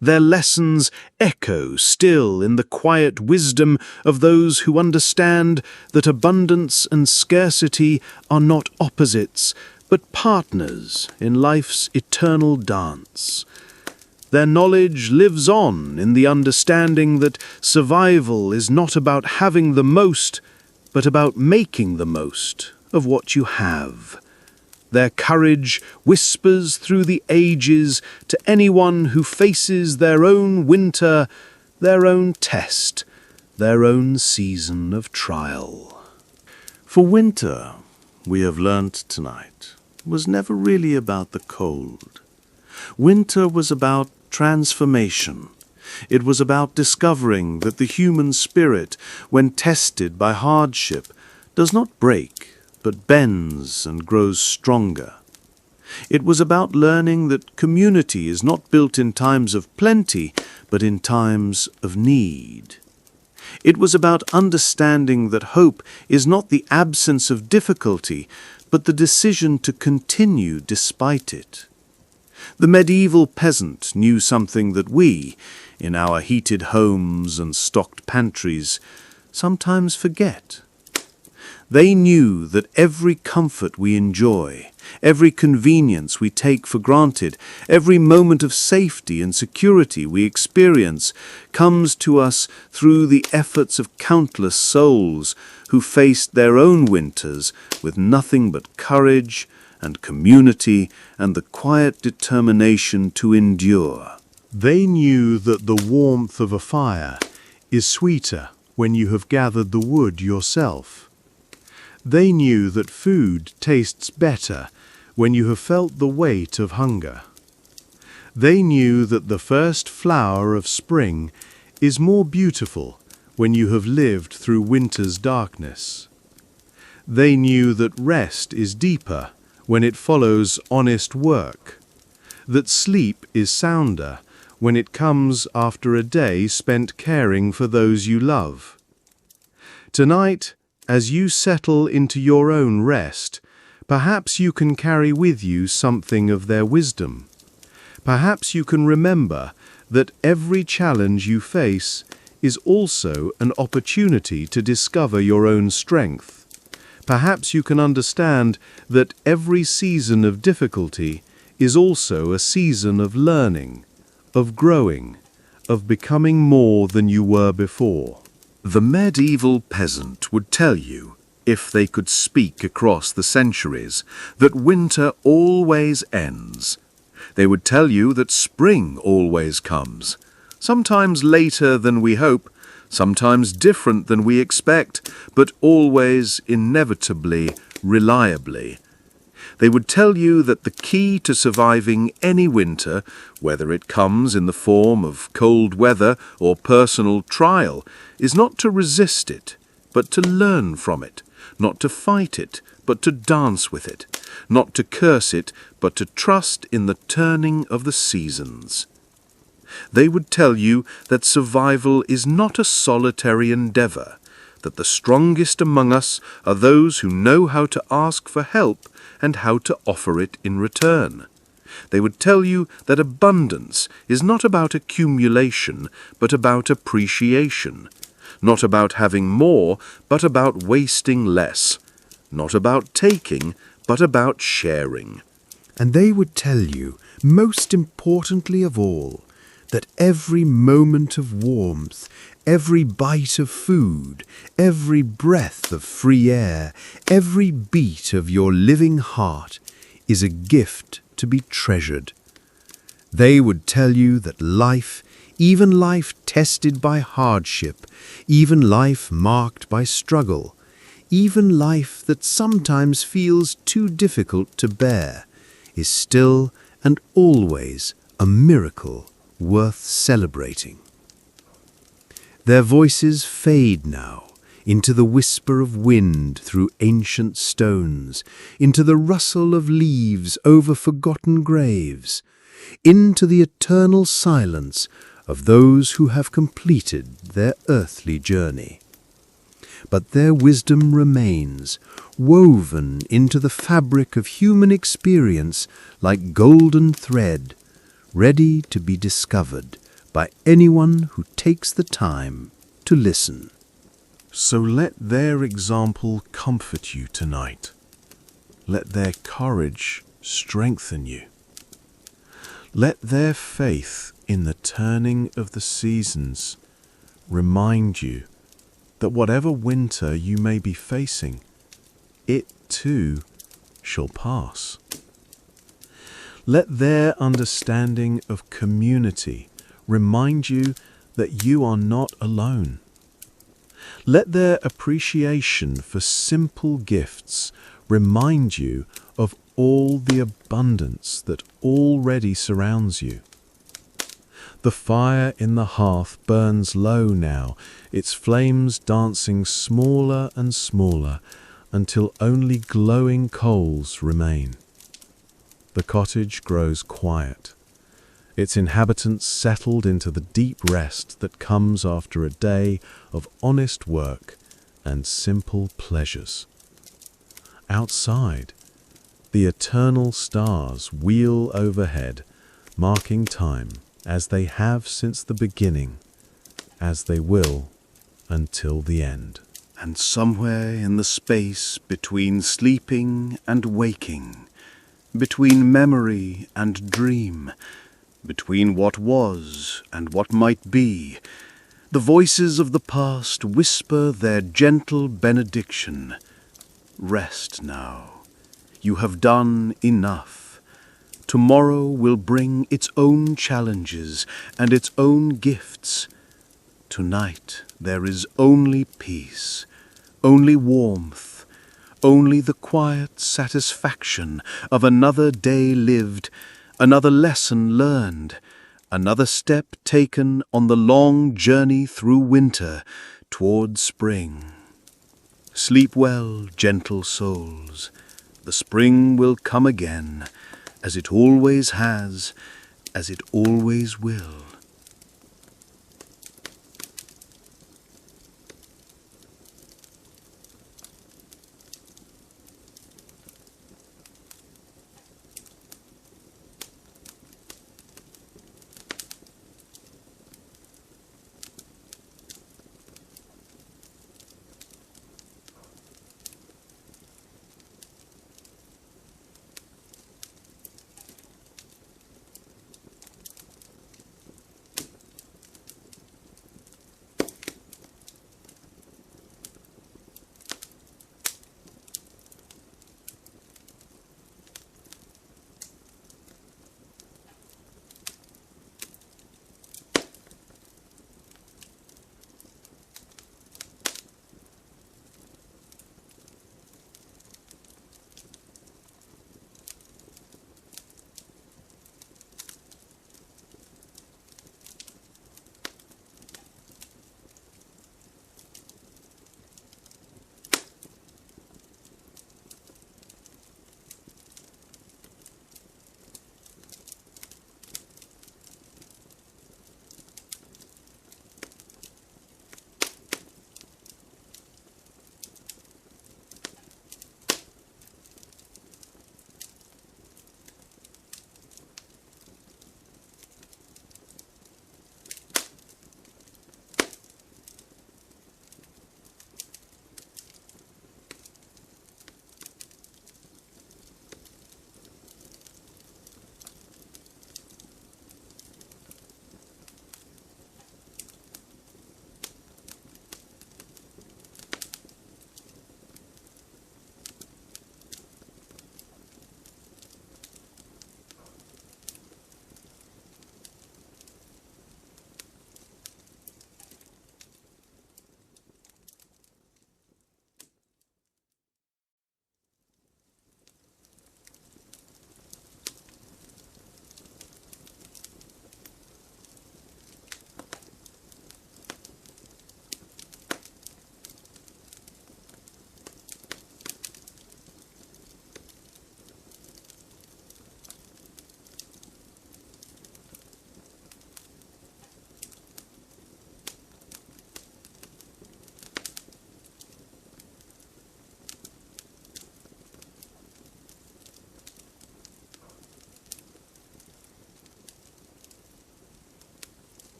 Their lessons echo still in the quiet wisdom of those who understand that abundance and scarcity are not opposites, but partners in life's eternal dance. Their knowledge lives on in the understanding that survival is not about having the most, but about making the most of what you have. Their courage whispers through the ages to anyone who faces their own winter, their own test, their own season of trial. For winter, we have learnt tonight, was never really about the cold. Winter was about transformation. It was about discovering that the human spirit, when tested by hardship, does not break, but bends and grows stronger. It was about learning that community is not built in times of plenty, but in times of need. It was about understanding that hope is not the absence of difficulty, but the decision to continue despite it. The medieval peasant knew something that we, in our heated homes and stocked pantries, sometimes forget. They knew that every comfort we enjoy, every convenience we take for granted, every moment of safety and security we experience comes to us through the efforts of countless souls who faced their own winters with nothing but courage and community and the quiet determination to endure. They knew that the warmth of a fire is sweeter when you have gathered the wood yourself. They knew that food tastes better when you have felt the weight of hunger. They knew that the first flower of spring is more beautiful when you have lived through winter's darkness. They knew that rest is deeper when it follows honest work, that sleep is sounder when it comes after a day spent caring for those you love. Tonight, as you settle into your own rest, perhaps you can carry with you something of their wisdom. Perhaps you can remember that every challenge you face is also an opportunity to discover your own strength. Perhaps you can understand that every season of difficulty is also a season of learning, of growing, of becoming more than you were before. The medieval peasant would tell you, if they could speak across the centuries, that winter always ends. They would tell you that spring always comes, sometimes later than we hope, sometimes different than we expect, but always inevitably, reliably. They would tell you that the key to surviving any winter, whether it comes in the form of cold weather or personal trial, is not to resist it, but to learn from it, not to fight it, but to dance with it, not to curse it, but to trust in the turning of the seasons. They would tell you that survival is not a solitary endeavor, that the strongest among us are those who know how to ask for help and how to offer it in return. They would tell you that abundance is not about accumulation, but about appreciation, not about having more, but about wasting less, not about taking, but about sharing. And they would tell you, most importantly of all, that every moment of warmth, every bite of food, every breath of free air, every beat of your living heart is a gift to be treasured. They would tell you that life, even life tested by hardship, even life marked by struggle, even life that sometimes feels too difficult to bear, is still and always a miracle worth celebrating. Their voices fade now into the whisper of wind through ancient stones, into the rustle of leaves over forgotten graves, into the eternal silence of those who have completed their earthly journey. But their wisdom remains, woven into the fabric of human experience like golden thread, ready to be discovered by anyone who takes the time to listen. So let their example comfort you tonight. Let their courage strengthen you. Let their faith in the turning of the seasons remind you that whatever winter you may be facing, it too shall pass. Let their understanding of community remind you that you are not alone. Let their appreciation for simple gifts remind you of all the abundance that already surrounds you. The fire in the hearth burns low now, its flames dancing smaller and smaller until only glowing coals remain. The cottage grows quiet, its inhabitants settled into the deep rest that comes after a day of honest work and simple pleasures. Outside, the eternal stars wheel overhead, marking time as they have since the beginning, as they will until the end. And somewhere in the space between sleeping and waking, between memory and dream, between what was and what might be, the voices of the past whisper their gentle benediction. Rest now. You have done enough. Tomorrow will bring its own challenges and its own gifts. Tonight there is only peace, only warmth, only the quiet satisfaction of another day lived, another lesson learned, another step taken on the long journey through winter toward spring. Sleep well, gentle souls. The spring will come again, as it always has, as it always will.